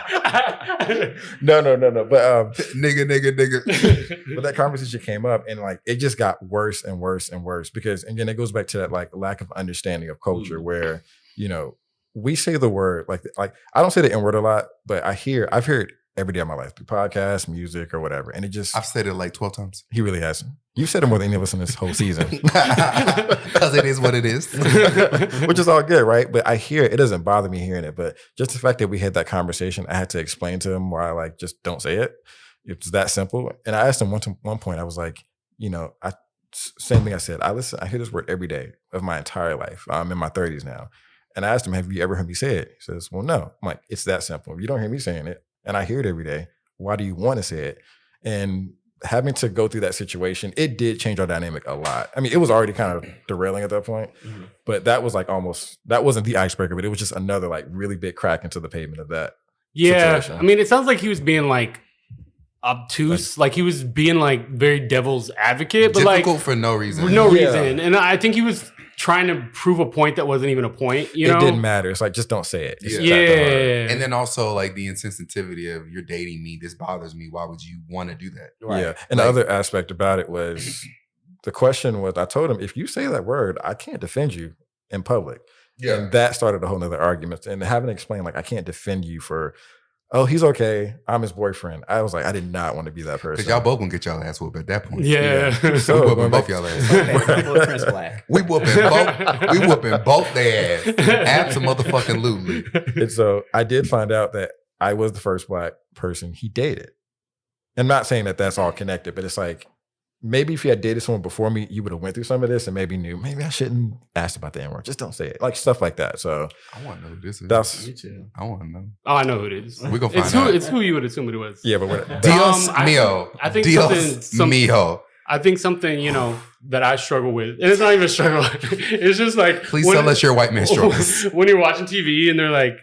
S3: No. But
S2: nigga.
S3: but that conversation came up and like it just got worse and worse and worse because again it goes back to that like lack of understanding of culture where, you know, we say the word like I don't say the N-word a lot, but I've heard every day of my life through podcasts, music, or whatever. And it just
S2: I've said it like 12 times.
S3: he really hasn't. You've said it more than any of us in this whole season.
S2: Because it is what it is.
S3: Which is all good, right? But I hear it. It doesn't bother me hearing it. But just the fact that we had that conversation, I had to explain to him why I like just don't say it. It's that simple. And I asked him one point, I was like, you know, same thing I said. I hear this word every day of my entire life. I'm in my 30s now. And I asked him, have you ever heard me say it? He says, well, no. I'm like, it's that simple. If you don't hear me saying it, and I hear it every day, why do you want to say it? And having to go through that situation, it did change our dynamic a lot. I mean, it was already kind of derailing at that point, but that was like that wasn't the icebreaker, but it was just another like really big crack into the pavement of that situation.
S4: I mean, it sounds like he was being like obtuse, like he was being like very devil's advocate, but
S2: Difficult
S4: like
S2: for no reason.
S4: for no reason. And I think he was trying to prove a point that wasn't even a point, you know?
S3: It didn't matter. It's like, just don't say it. It's
S2: Yeah.
S3: just that hard.
S2: And then also like the insensitivity of you're dating me, this bothers me. Why would you want to do that?
S3: Yeah. And the other aspect about it was the question was, I told him, if you say that word, I can't defend you in public.
S2: Yeah.
S3: And that started a whole nother argument. And having to explain, like, I can't defend you for, oh, he's okay, I'm his boyfriend. I was like, I did not want to be that person.
S2: Because y'all both gonna get y'all ass whooped at that point.
S4: Yeah.
S3: So
S2: We whooping
S3: going
S2: both
S3: back-
S2: y'all ass.
S1: Okay, my boyfriend's black.
S2: We whooping both their ass. Absolutely.
S3: And so I did find out that I was the first black person he dated. I'm not saying that that's all connected, but it's like, maybe if you had dated someone before me, you would have went through some of this and maybe knew, maybe I shouldn't ask about the N-word. Just don't say it. Like stuff like that. So
S2: I want to know who this is.
S3: that's,
S1: Me too.
S2: I want to know.
S4: Oh, I know who it is.
S2: We're gonna find
S4: It's
S2: out.
S4: it's who you would assume it was.
S3: yeah, but what,
S2: Dios
S4: I
S2: mío.
S4: I think
S2: Dios mío.
S4: I think something, you know, that I struggle with, and it's not even a struggle. It's just like,
S2: Please tell us your white man struggles.
S4: when you're watching TV and they're like,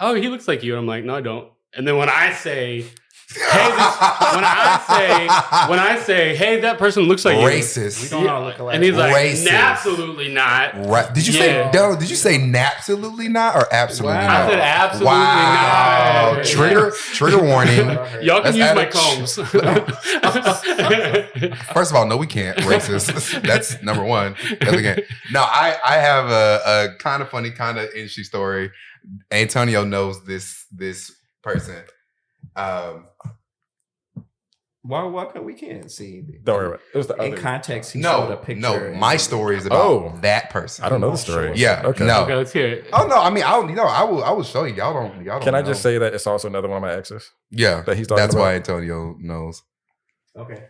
S4: "Oh, he looks like you," and I'm like, "No, I don't." And then when I say, hey, when I say, hey, that person looks like
S2: racist.
S1: We don't all look alike.
S4: and he's like,
S2: Racist.
S4: absolutely not.
S2: Right? Did you say no? Did you say absolutely not or absolutely
S1: Wow.
S2: not?
S4: I said absolutely
S2: wow.
S4: not.
S2: Trigger warning.
S4: Y'all can
S2: Let's
S4: use
S2: add
S4: my
S2: a-
S4: combs.
S2: First of all, no, we can't. Racist. That's number one. Definitely can't. No, I have a kind of funny, kind of interesting story. Antonio knows this person.
S1: Why we can't see?
S3: Don't worry about it. It was the
S1: In
S3: other.
S1: context, he showed a
S2: No,
S1: picture.
S2: no.
S1: and-
S2: My story is about
S3: Oh.
S2: that person.
S3: I don't know the story.
S2: Yeah.
S3: Okay.
S2: No.
S4: Okay, let's hear it.
S2: Oh no. I mean, I will show you. Y'all don't.
S3: Can I
S2: know.
S3: just say that it's also another one of my exes
S2: Yeah.
S3: that he's talking
S2: That's
S3: about?
S2: why Antonio knows.
S1: Okay.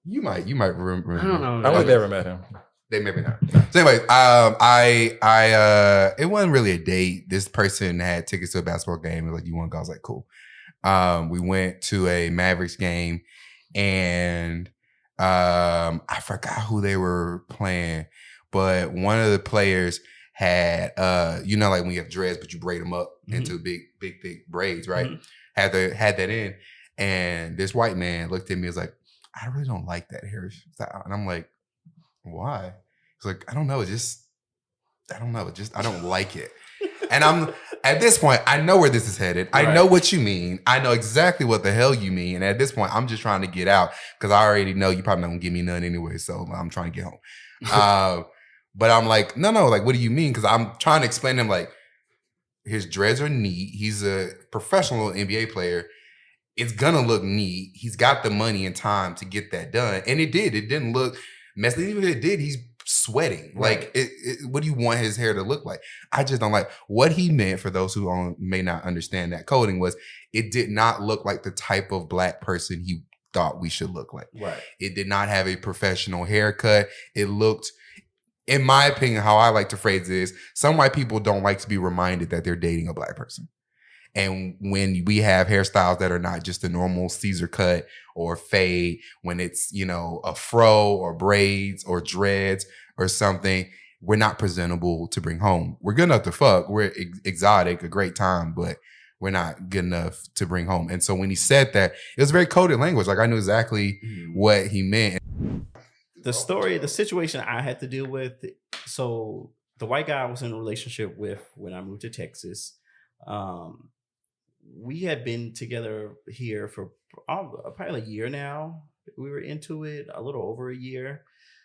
S2: You might remember.
S4: I don't know.
S3: I only
S2: Okay.
S3: never met him.
S2: They maybe not. So anyway, it wasn't really a date. This person had tickets to a basketball game. It was like, you want to go? I was like, cool. We went to a Mavericks game, and I forgot who they were playing, but one of the players had like when you have dreads, but you braid them up into big, thick braids, right? Had that in, and this white man looked at me and was like, I really don't like that hairstyle, and I'm like, why? He's like, I don't know. I don't like it. And I'm at this point, I know where this is headed. I know what you mean. I know exactly what the hell you mean. And at this point, I'm just trying to get out because I already know you probably not gonna give me none anyway. So I'm trying to get home. But I'm like, no, like, what do you mean? Because I'm trying to explain to him, like, his dreads are neat. He's a professional NBA player. It's gonna look neat. He's got the money and time to get that done. And it did. It didn't look messy. Even if it did, he's sweating.
S1: Right.
S2: Like, what do you want his hair to look like? I just don't like what he meant. For those who may not understand that coding, was it did not look like the type of black person he thought we should look like.
S1: Right.
S2: It did not have a professional haircut. It looked, in my opinion, how I like to phrase this, some white people don't like to be reminded that they're dating a black person. And when we have hairstyles that are not just a normal Caesar cut or fade, when it's, a fro or braids or dreads or something, we're not presentable to bring home. We're good enough to fuck. We're exotic, a great time, but we're not good enough to bring home. And so when he said that, it was very coded language. Like, I knew exactly what he meant.
S1: The situation I had to deal with. So the white guy I was in a relationship with when I moved to Texas. We had been together here for probably a year now. We were into it a little over a year.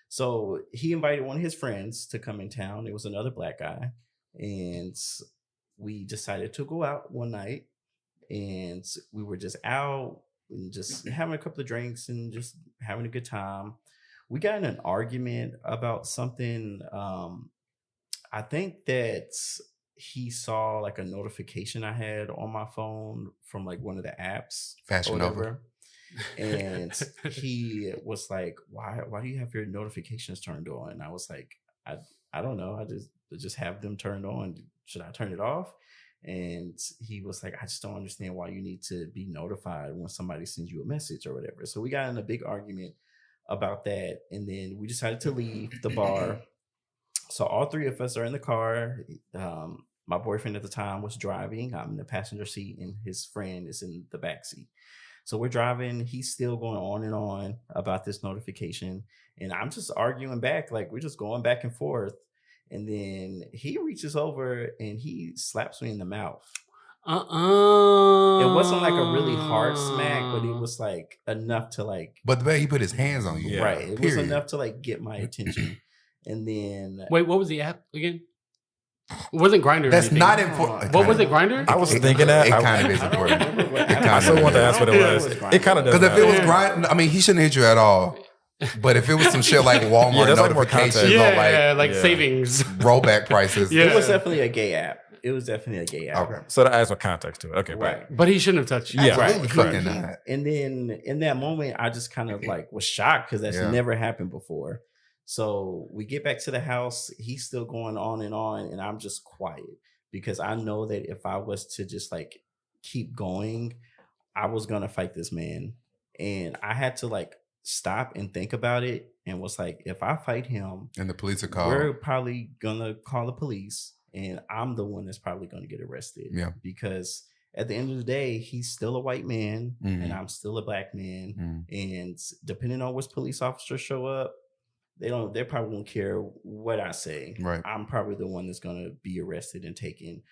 S1: So he invited one of his friends to come in town. It was another black guy. And we decided to go out one night. And we were just out and just having a couple of drinks and just having a good time. We got in an argument about something. I think that he saw like a notification I had on my phone from like one of the apps.
S2: Fashion Nova.
S1: And he was like, why do you have your notifications turned on? And I was like, I don't know. I just have them turned on. Should I turn it off? And he was like, I just don't understand why you need to be notified when somebody sends you a message or whatever. So we got in a big argument about that. And then we decided to leave the bar. So all three of us are in the car. My boyfriend at the time was driving. I'm in the passenger seat and his friend is in the back seat. So we're driving. He's still going on and on about this notification. And I'm just arguing back. Like, we're just going back and forth. And then he reaches over and he slaps me in the mouth. It wasn't like a really hard smack, but it was like enough to like.
S2: But the way he put his hands on you.
S1: Right. It
S2: period.
S1: was enough to like get my attention. And then.
S4: Wait, what was the app again? It wasn't Grindr.
S2: That's not important.
S4: What was it, Grindr?
S3: I was thinking that.
S2: It
S3: I
S2: kind of is important.
S3: I still want to ask what it was. It kind of does.
S2: Because if it was
S4: Yeah.
S2: Grindr, I mean, he shouldn't hit you at all. But if it was some shit like Walmart
S3: Yeah, there's like more
S2: notifications
S3: context.
S2: or
S4: like
S3: Yeah.
S4: savings.
S2: rollback prices.
S4: Yeah.
S1: It was definitely a gay app. It was definitely a gay app.
S2: Okay.
S3: So to add some context to it. Okay,
S1: Right.
S4: But he shouldn't have touched you.
S3: Yeah.
S2: Absolutely fucking
S1: He-
S2: not.
S1: And then in that moment, I just kind of like was shocked because that's
S2: Yeah.
S1: never happened before. So we get back to the house. He's still going on, and I'm just quiet because I know that if I was to just like keep going, I was gonna fight this man. And I had to like stop and think about it and was like, if I fight him,
S2: And the police are called.
S1: we're probably gonna call the police, and I'm the one that's probably gonna get arrested.
S2: Yeah.
S1: Because at the end of the day, he's still a white man and
S2: Mhm.
S1: I'm still a black man.
S2: Mhm.
S1: And depending on which police officers show up, they probably won't care what I say.
S2: Right.
S1: I'm probably the one that's gonna be arrested and taken.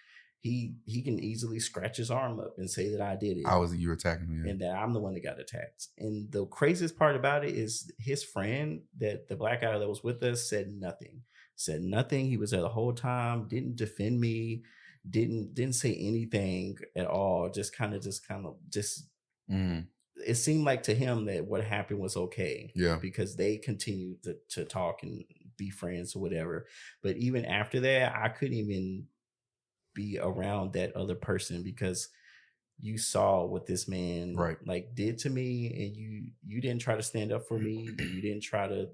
S1: He can easily scratch his arm up and say that I did it.
S2: You were attacking me. Yeah.
S1: And that I'm the one that got attacked. And the craziest part about it is his friend, that the black guy that was with us, said nothing. Said nothing. He was there the whole time, didn't defend me, didn't say anything at all. Just
S2: Mhm.
S1: it seemed like to him that what happened was okay.
S2: Yeah.
S1: Because they continued to talk and be friends or whatever. But even after that, I couldn't even be around that other person because you saw what this man
S2: Right.
S1: like did to me, and you didn't try to stand up for me. You didn't try to,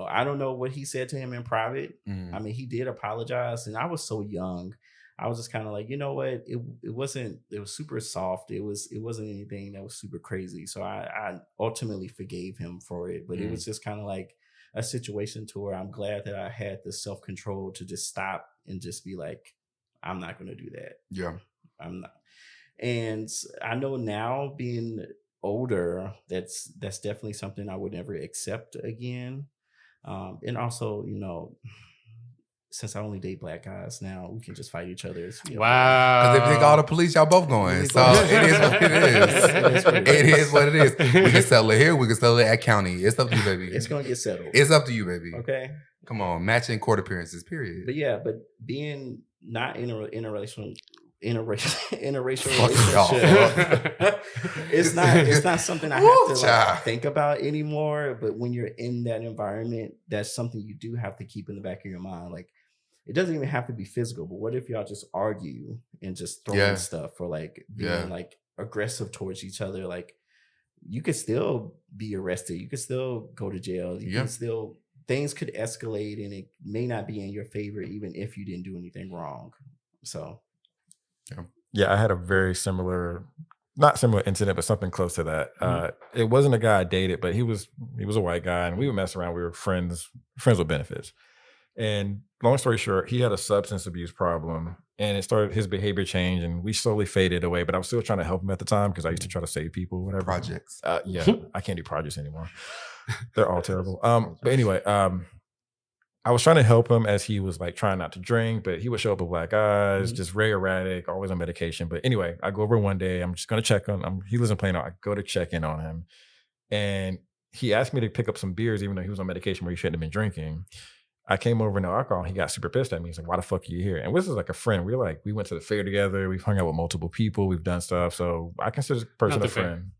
S1: I don't know what he said to him in private.
S2: Mhm.
S1: I mean, he did apologize, and I was so young. I was just kind of like, you know what? It was super soft. It wasn't anything that was super crazy. So I ultimately forgave him for it. But it was just kind of like a situation to where I'm glad that I had the self-control to just stop and just be like, I'm not going to do that.
S2: Yeah.
S1: I'm not. And I know now, being older, that's definitely something I would never accept again. And also, since I only date black guys now, we can just fight each other.
S4: Wow.
S2: Because if they call the police, y'all both going. So it is what it is. It is what it is. We can settle it here. We can settle it at county. It's up to you, baby.
S1: It's going to get settled.
S2: It's up to you, baby.
S1: Okay.
S2: Come on. Matching court appearances, period.
S1: But yeah, being not interracial
S2: Fuck
S1: relationship, it's not something I have to
S2: child.
S1: think about anymore. But when you're in that environment, that's something you do have to keep in the back of your mind. Like, it doesn't even have to be physical, but what if y'all just argue and just throw in stuff, or like being like aggressive towards each other? Like, you could still be arrested, you could still go to jail, you can still, things could escalate, and it may not be in your favor even if you didn't do anything wrong. So
S3: yeah, I had a very not similar incident, but something close to that. It wasn't a guy I dated, but he was a white guy, and we would mess around. We were friends with benefits. And long story short, he had a substance abuse problem, and it started, his behavior changed, and we slowly faded away. But I was still trying to help him at the time because I used to try to save people, whatever.
S2: Projects.
S3: Yeah, I can't do projects anymore. They're all terrible. But anyway, I was trying to help him as he was like trying not to drink, but he would show up with black eyes, just very erratic, always on medication. But anyway, I go over one day. I'm just going to check on him. He lives in Plano. I go to check in on him, and he asked me to pick up some beers, even though he was on medication where he shouldn't have been drinking. I came over, no alcohol. He got super pissed at me. He's like, "Why the fuck are you here?" And this is like a friend. We went to the fair together. We've hung out with multiple people. We've done stuff. So I consider this person a friend.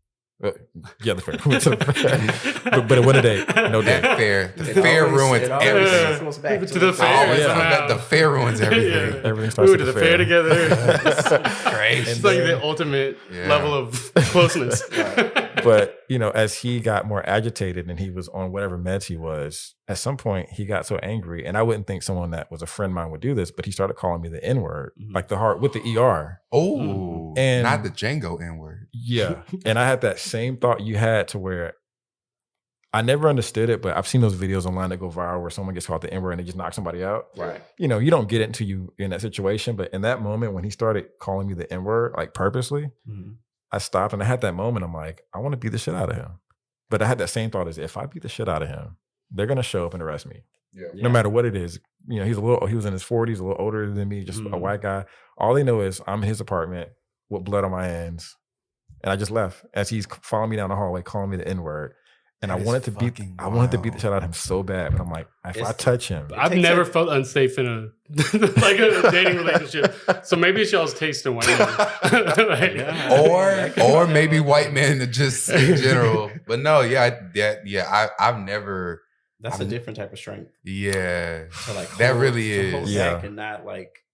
S3: Yeah, the fair. We went to the fair. but it wasn't a date. No date.
S2: That fair. The fair ruins everything.
S1: Goes back
S4: To the fair.
S2: The fair ruins everything.
S4: Yeah.
S3: Everything
S4: We
S3: starts
S4: went
S3: at
S4: to
S3: the
S4: the fair together.
S2: Crazy.
S4: It's like the ultimate level of closeness.
S3: But, as he got more agitated and he was on whatever meds he was, at some point he got so angry, and I wouldn't think someone that was a friend of mine would do this, but he started calling me the N-word, like the heart with the ER.
S2: Oh,
S3: and
S2: not the Django N-word.
S3: Yeah. And I had that same thought you had, to where I never understood it, but I've seen those videos online that go viral where someone gets called the N-word and they just knock somebody out.
S1: Right.
S3: You don't get it until you in that situation. But in that moment when he started calling me the N-word, like purposely, I stopped and I had that moment. I'm like, I want to beat the shit out of him. But I had that same thought, is if I beat the shit out of him, they're going to show up and arrest me. Yeah. No matter what it is. He was in his 40s, a little older than me, just a white guy. All they know is I'm in his apartment with blood on my hands. And I just left as he's following me down the hallway, calling me the N-word. And I wanted to beat the shit out of him so bad. But I'm like, if I touch him.
S4: I've never felt unsafe in a dating relationship. So maybe it's y'all's taste in white men.
S2: Or maybe white men just in general. But no, I've never.
S1: That's a different type of strength.
S2: Yeah.
S1: To
S2: that really is.
S1: Hold back and not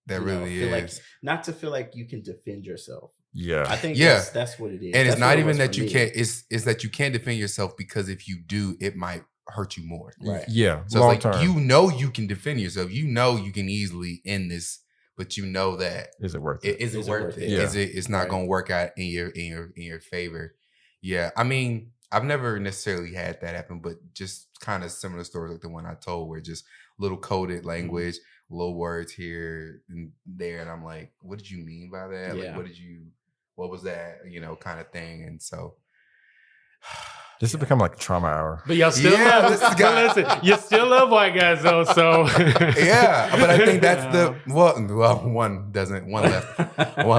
S2: that really is.
S1: Not to feel like you can defend yourself.
S3: Yeah.
S1: I think that's what it is.
S2: And it's not even that you can't, it's that you can't defend yourself, because if you do, it might hurt you more.
S1: Right.
S3: Yeah.
S2: So it's like, you can defend yourself. You can easily end this, but you know that.
S3: Is it worth it?
S2: Is it worth it?
S3: Yeah.
S2: It's not going to work out in your favor. Yeah. I mean, I've never necessarily had that happen, but just kind of similar stories like the one I told, where just little coded language, little words here and there. And I'm like, what did you mean by that?
S1: Yeah.
S2: Like, what did you what was that, kind of thing. And so
S3: This has become like a trauma hour.
S4: But y'all still
S2: Yeah,
S4: love.
S2: this has got-
S4: Listen, you still love white guys though. So
S2: yeah, but I think that's one doesn't, one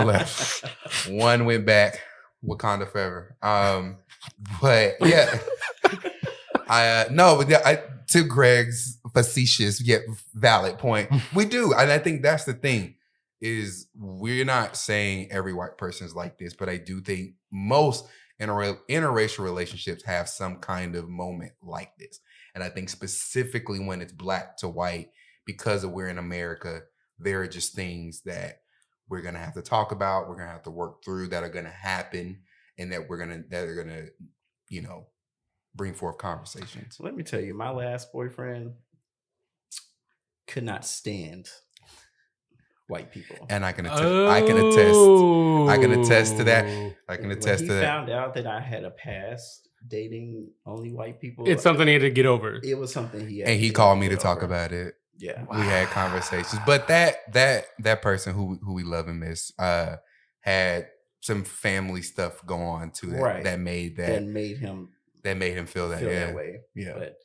S2: left. One went back, Wakanda forever. But yeah, to Greg's facetious yet valid point, we do, and I think that's the thing, is we're not saying every white person is like this, but I do think most interracial relationships have some kind of moment like this. And I think specifically when it's black to white, because we're in America, there are just things that we're gonna have to talk about, we're gonna have to work through, that are gonna happen, and that are gonna, bring forth conversations.
S1: Let me tell you, my last boyfriend could not stand white people.
S2: And I can attest to that. I can attest to that.
S1: When he found out that I had a past dating only white people,
S4: it's something he had to get over.
S1: It was something he had
S2: and he called me to talk about it.
S1: Yeah,
S2: we had conversations. But that person who we love and miss had some family stuff go on to that,
S1: right,
S2: that made him feel that
S1: way.
S2: Yeah.
S1: But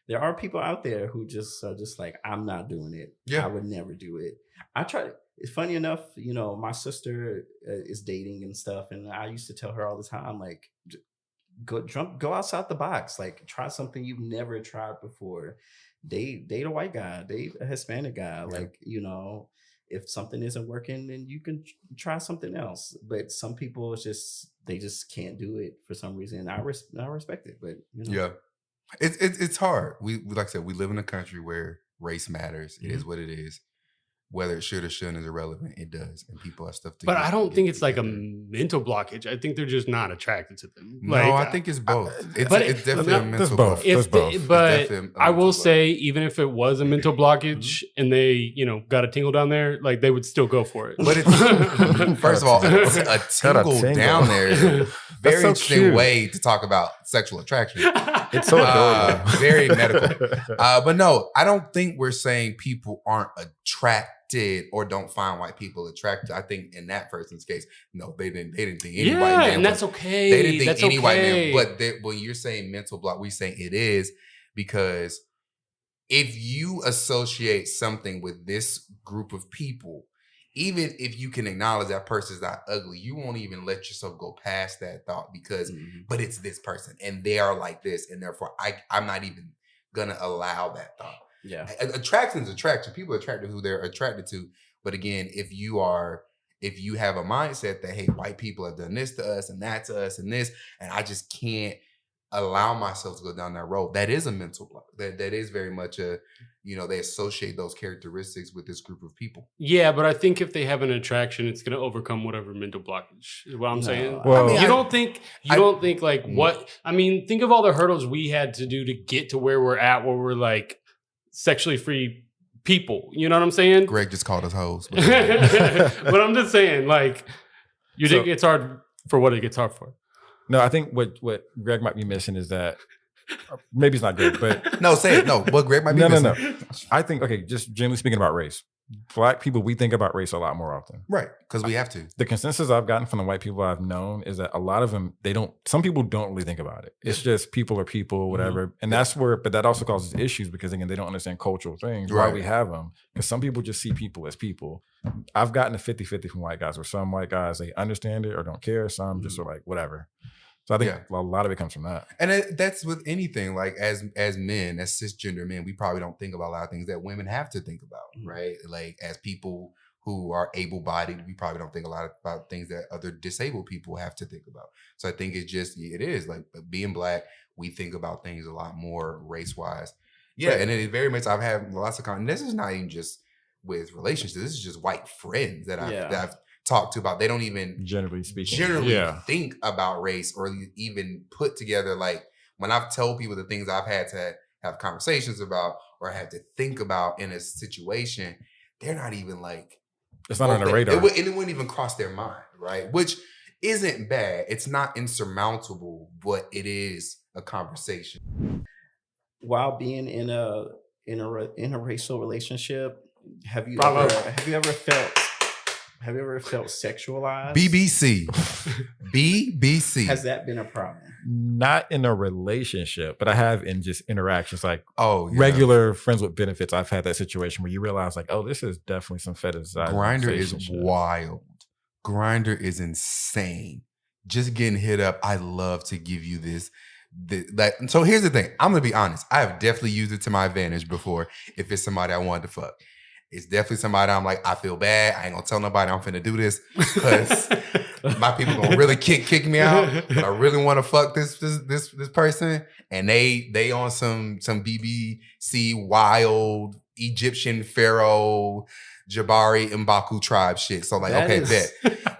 S1: there are people out there who just are just like, I'm not doing it.
S2: Yeah.
S1: I would never do it. I try. It's funny enough, my sister is dating and stuff, and I used to tell her all the time, like, go outside the box, like try something you've never tried before. Date a white guy, date a Hispanic guy.
S2: Yeah.
S1: Like, if something isn't working, then you can try something else. But some people, they just can't do it for some reason. I respect it, but
S2: yeah, it's hard. We like I said, we live in a country where race matters. It is what it is. Whether it should or shouldn't is irrelevant. It does, and people have stuff to.
S4: But I don't think it's like a mental blockage. I think they're just not attracted to them.
S2: No, I think it's both. It's definitely a mental blockage.
S3: It's both.
S4: But I will say, even if it was a mental blockage and they, got a tingle down there, like they would still go for it.
S2: But it's first of all, a tingle down there is a very interesting way to talk about sexual attraction.
S3: It's so adorable.
S2: Very medical. But no, I don't think we're saying people aren't attracted or don't find white people attractive. I think in that person's case, no, they didn't think any white man.
S4: And that's okay.
S2: They didn't think any white man. But when you're saying mental block, we're saying it is, because if you associate something with this group of people, even if you can acknowledge that person's not ugly, you won't even let yourself go past that thought because, but it's this person and they are like this, and therefore I'm not even gonna allow that thought.
S1: Yeah,
S2: attraction is attraction. People are attracted to who they're attracted to. But again, if you have a mindset that, hey, white people have done this to us and that to us and this, and I just can't allow myself to go down that road, that is a mental block. That is very much they associate those characteristics with this group of people.
S4: Yeah, but I think if they have an attraction, it's going to overcome whatever mental blockage is what I'm saying.
S3: Well,
S4: you don't think like what, I mean, think of all the hurdles we had to do to get to where we're at, where we're like sexually free people. You know what I'm saying?
S2: Greg just called us hoes.
S4: But I'm just saying, like, you think it's hard for what it gets hard for.
S3: No, I think what Greg might be missing is that maybe it's not Greg, but
S2: no, say it. No, what Greg might be missing. No.
S3: I think, okay, just generally speaking about race, Black people, we think about race a lot more often.
S2: Right, because we have to.
S3: The consensus I've gotten from the white people I've known is that a lot of them, some people don't really think about it. It's just people are people, whatever. Mm-hmm. And that's where, but that also causes issues because, again, they don't understand cultural things, why we have them. Because some people just see people as people. I've gotten a 50-50 from white guys, where some white guys, they understand it or don't care. Some just are like, whatever. So I think a lot of it comes from that.
S2: And that's with anything, like as men, as cisgender men, we probably don't think about a lot of things that women have to think about, right? Like as people who are able-bodied, we probably don't think a lot about things that other disabled people have to think about. So I think it is like being Black, we think about things a lot more race-wise. Yeah, and it very much, I've had lots of this is not even just with relationships, this is just white friends that I've talk to about. They don't even
S3: generally speaking
S2: think about race or even put together, like when I've told people the things I've had to have conversations about or had to think about in a situation, they're not even like,
S3: it's not on the radar.
S2: It wouldn't even cross their mind, right? Which isn't bad. It's not insurmountable, but it is a conversation.
S1: While being in a racial relationship, have you ever felt Have you ever felt sexualized?
S2: BBC. BBC.
S1: Has that been a problem?
S3: Not in a relationship, but I have in just interactions, like regular friends with benefits. I've had that situation where you realize, like, oh, this is definitely some fetishization.
S2: Grindr is wild. Grindr is insane. Just getting hit up. I love to give you this. So here's the thing. I'm gonna be honest. I have definitely used it to my advantage before. If it's somebody I wanted to fuck, it's definitely somebody I'm like, I feel bad. I ain't gonna tell nobody I'm finna do this because my people gonna really kick me out. But I really want to fuck this person, and they on some BBC wild Egyptian pharaoh Jabari M'Baku tribe shit. So like, bet.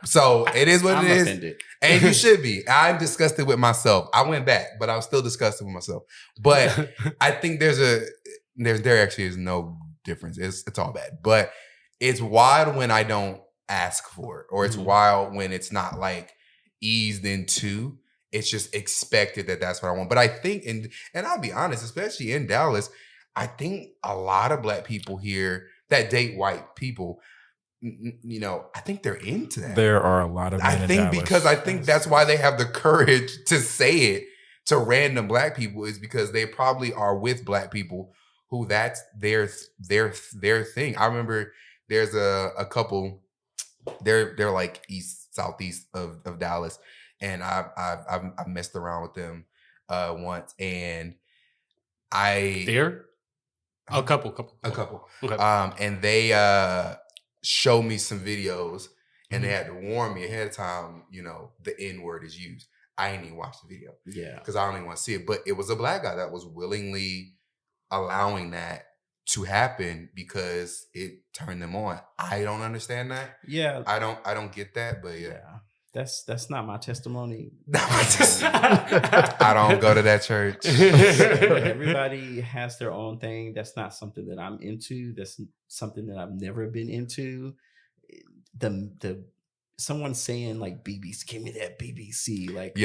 S2: So it is what it is. Offended. And you should be. I'm disgusted with myself. I went back, but I was still disgusted with myself. But I think there actually is no difference. It's all bad. But it's wild when I don't ask for it, or it's wild when it's not like eased into. It's just expected that that's what I want. But I think, and I'll be honest, especially in Dallas, I think a lot of Black people here that date white people, you know, I think they're into that.
S3: There are a lot of men in Dallas.
S2: Because I think that's why they have the courage to say it to random Black people, is because they probably are with Black people who that's their thing. I remember there's a couple, they're like southeast of Dallas, and I've messed around with them once, and
S4: a couple.
S2: Okay. And they showed me some videos, and they had to warn me ahead of time, you know, the N-word is used. I ain't even watched the video.
S1: Yeah.
S2: Because I don't even want to see it. But it was a Black guy that was willingly allowing that to happen because it turned them on. I don't understand that.
S1: Yeah.
S2: I don't get that, but yeah.
S1: That's not my testimony.
S2: I don't go to that church.
S1: Everybody has their own thing. That's not something that I'm into. That's something that I've never been into. The someone saying like BBC, give me that BBC. Like,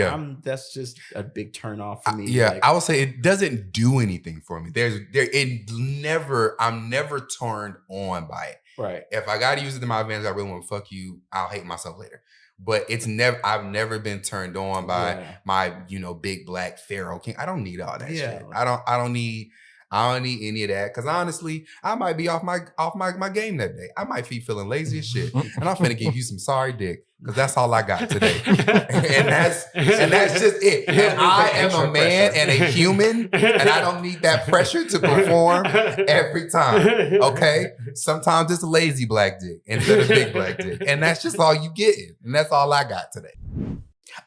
S1: that's just a big turn off for me.
S2: Yeah,
S1: like,
S2: I would say it doesn't do anything for me. I'm never turned on by it.
S1: Right.
S2: If I got to use it to my advantage, I really want to fuck you. I'll hate myself later. But I've never been turned on by my, you know, big Black Pharaoh king. I don't need all that shit. I don't need any of that. Cause honestly, I might be off my game that day. I might be feeling lazy as shit. And I'm finna give you some sorry dick. Cause that's all I got today. and that's just it. And I am a man and a human, and I don't need that pressure to perform every time. Okay? Sometimes it's lazy Black dick instead of big Black dick. And that's just all you get. And that's all I got today.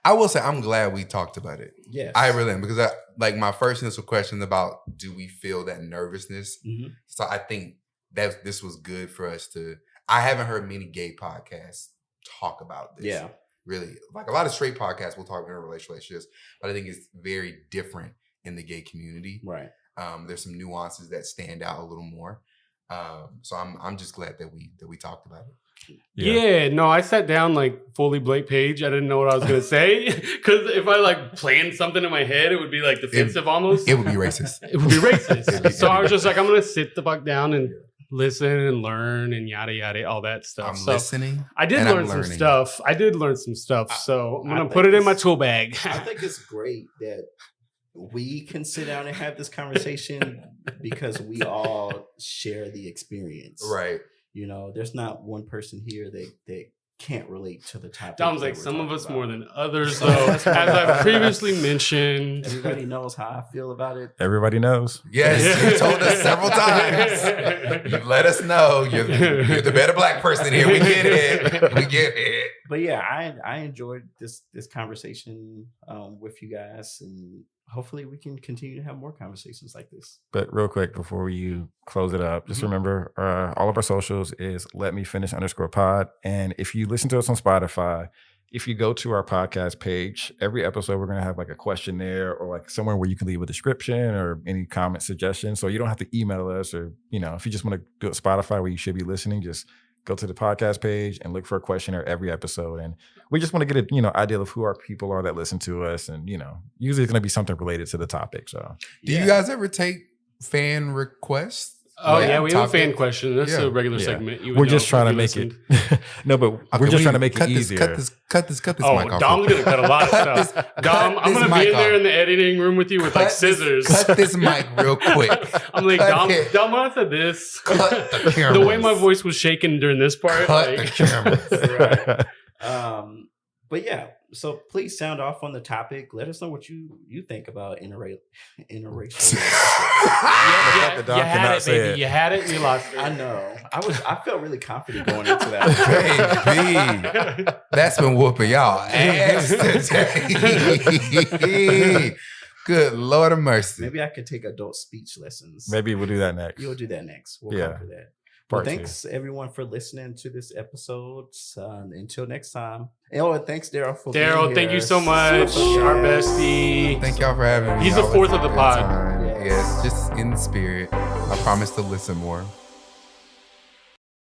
S2: I will say I'm glad we talked about it.
S1: Yes.
S2: I really am, because my first initial question about, do we feel that nervousness? Mm-hmm. So I think that this was good for us to. I haven't heard many gay podcasts talk about this.
S1: Yeah.
S2: Really. Like a lot of straight podcasts will talk about relationships, but I think it's very different in the gay community.
S1: Right.
S2: There's some nuances that stand out a little more. So I'm just glad that we talked about it.
S4: Yeah, no, I sat down like fully blank page. I didn't know what I was going to say, because if I like planned something in my head, it would be like defensive almost.
S2: It would be racist.
S4: It would be racist. So I was just like, I'm going to sit the fuck down and listen and learn and yada, yada, all that stuff.
S2: I'm listening.
S4: I did learn some stuff. So I'm going to put it in my tool bag.
S1: I think it's great that we can sit down and have this conversation because we all share the experience.
S2: Right.
S1: You know, there's not one person here that can't relate to the topic.
S4: Dom's like, some of us about. More than others, though. As I've previously mentioned.
S1: Everybody knows how I feel about it.
S3: Everybody knows.
S2: Yes, you told us several times. You let us know. You're the better Black person here. We get it.
S1: But yeah, I enjoyed this conversation with you guys, and hopefully we can continue to have more conversations like this.
S3: But real quick, before you close it up, just remember all of our socials is @letmefinish_pod. And if you listen to us on Spotify, if you go to our podcast page, every episode we're going to have like a questionnaire or like somewhere where you can leave a description or any comment suggestions. So you don't have to email us, or, you know, if you just want to go to Spotify where you should be listening, just go to the podcast page and look for a questionnaire every episode. And we just want to get a, idea of who our people are that listen to us. And, usually it's going to be something related to the topic. So
S2: do you guys ever take fan requests?
S4: Oh
S2: Like,
S4: yeah, we have a fan
S2: topic.
S4: question. That's
S2: Yeah.
S4: a regular
S3: Yeah.
S4: segment. You would
S3: We're
S4: know
S3: just
S4: if
S3: trying to
S4: you
S3: make
S4: listened.
S3: it. No, but
S2: Okay,
S3: we're just trying to make it
S2: cut
S3: easier.
S2: Cut this
S4: Oh,
S2: mic off.
S4: Dom's gonna cut a lot of
S2: Cut
S4: stuff.
S2: this-
S4: Dom,
S2: cut
S4: I'm
S2: this
S4: gonna be
S2: mic
S4: in there
S2: off.
S4: in the editing room with you with like scissors.
S2: Cut this mic real quick.
S4: I'm like,
S2: Cut it.
S4: Dom, when I said this,
S2: Cut the cameras.
S4: the way my voice was shaking during this part,
S2: Cut
S4: like,
S2: the cameras.
S1: But yeah, so please sound off on the topic. Let us know what you think about interracial.
S4: yeah,
S3: the Dom
S4: you had
S3: cannot
S4: it,
S3: say
S4: baby.
S3: it.
S4: You had it. You lost it.
S1: I know. I felt really confident going into that.
S2: Baby, that's been whooping y'all ass today. Good Lord of mercy.
S1: Maybe I could take adult speech lessons.
S3: Maybe we'll do that next.
S1: You'll do that next. We'll
S3: Yeah.
S1: conquer that. Well,
S3: Part two.
S1: thanks everyone for listening to this episode. Until next time. Oh, and thanks Daryl for being
S4: Daryl,
S1: here.
S4: thank you so much. Our bestie.
S2: Thank y'all for having me.
S4: He's the
S2: Always
S4: fourth
S2: a
S4: of the
S2: good
S4: pod.
S2: time.
S1: Yes.
S2: Yes, just in spirit. I promise to listen more.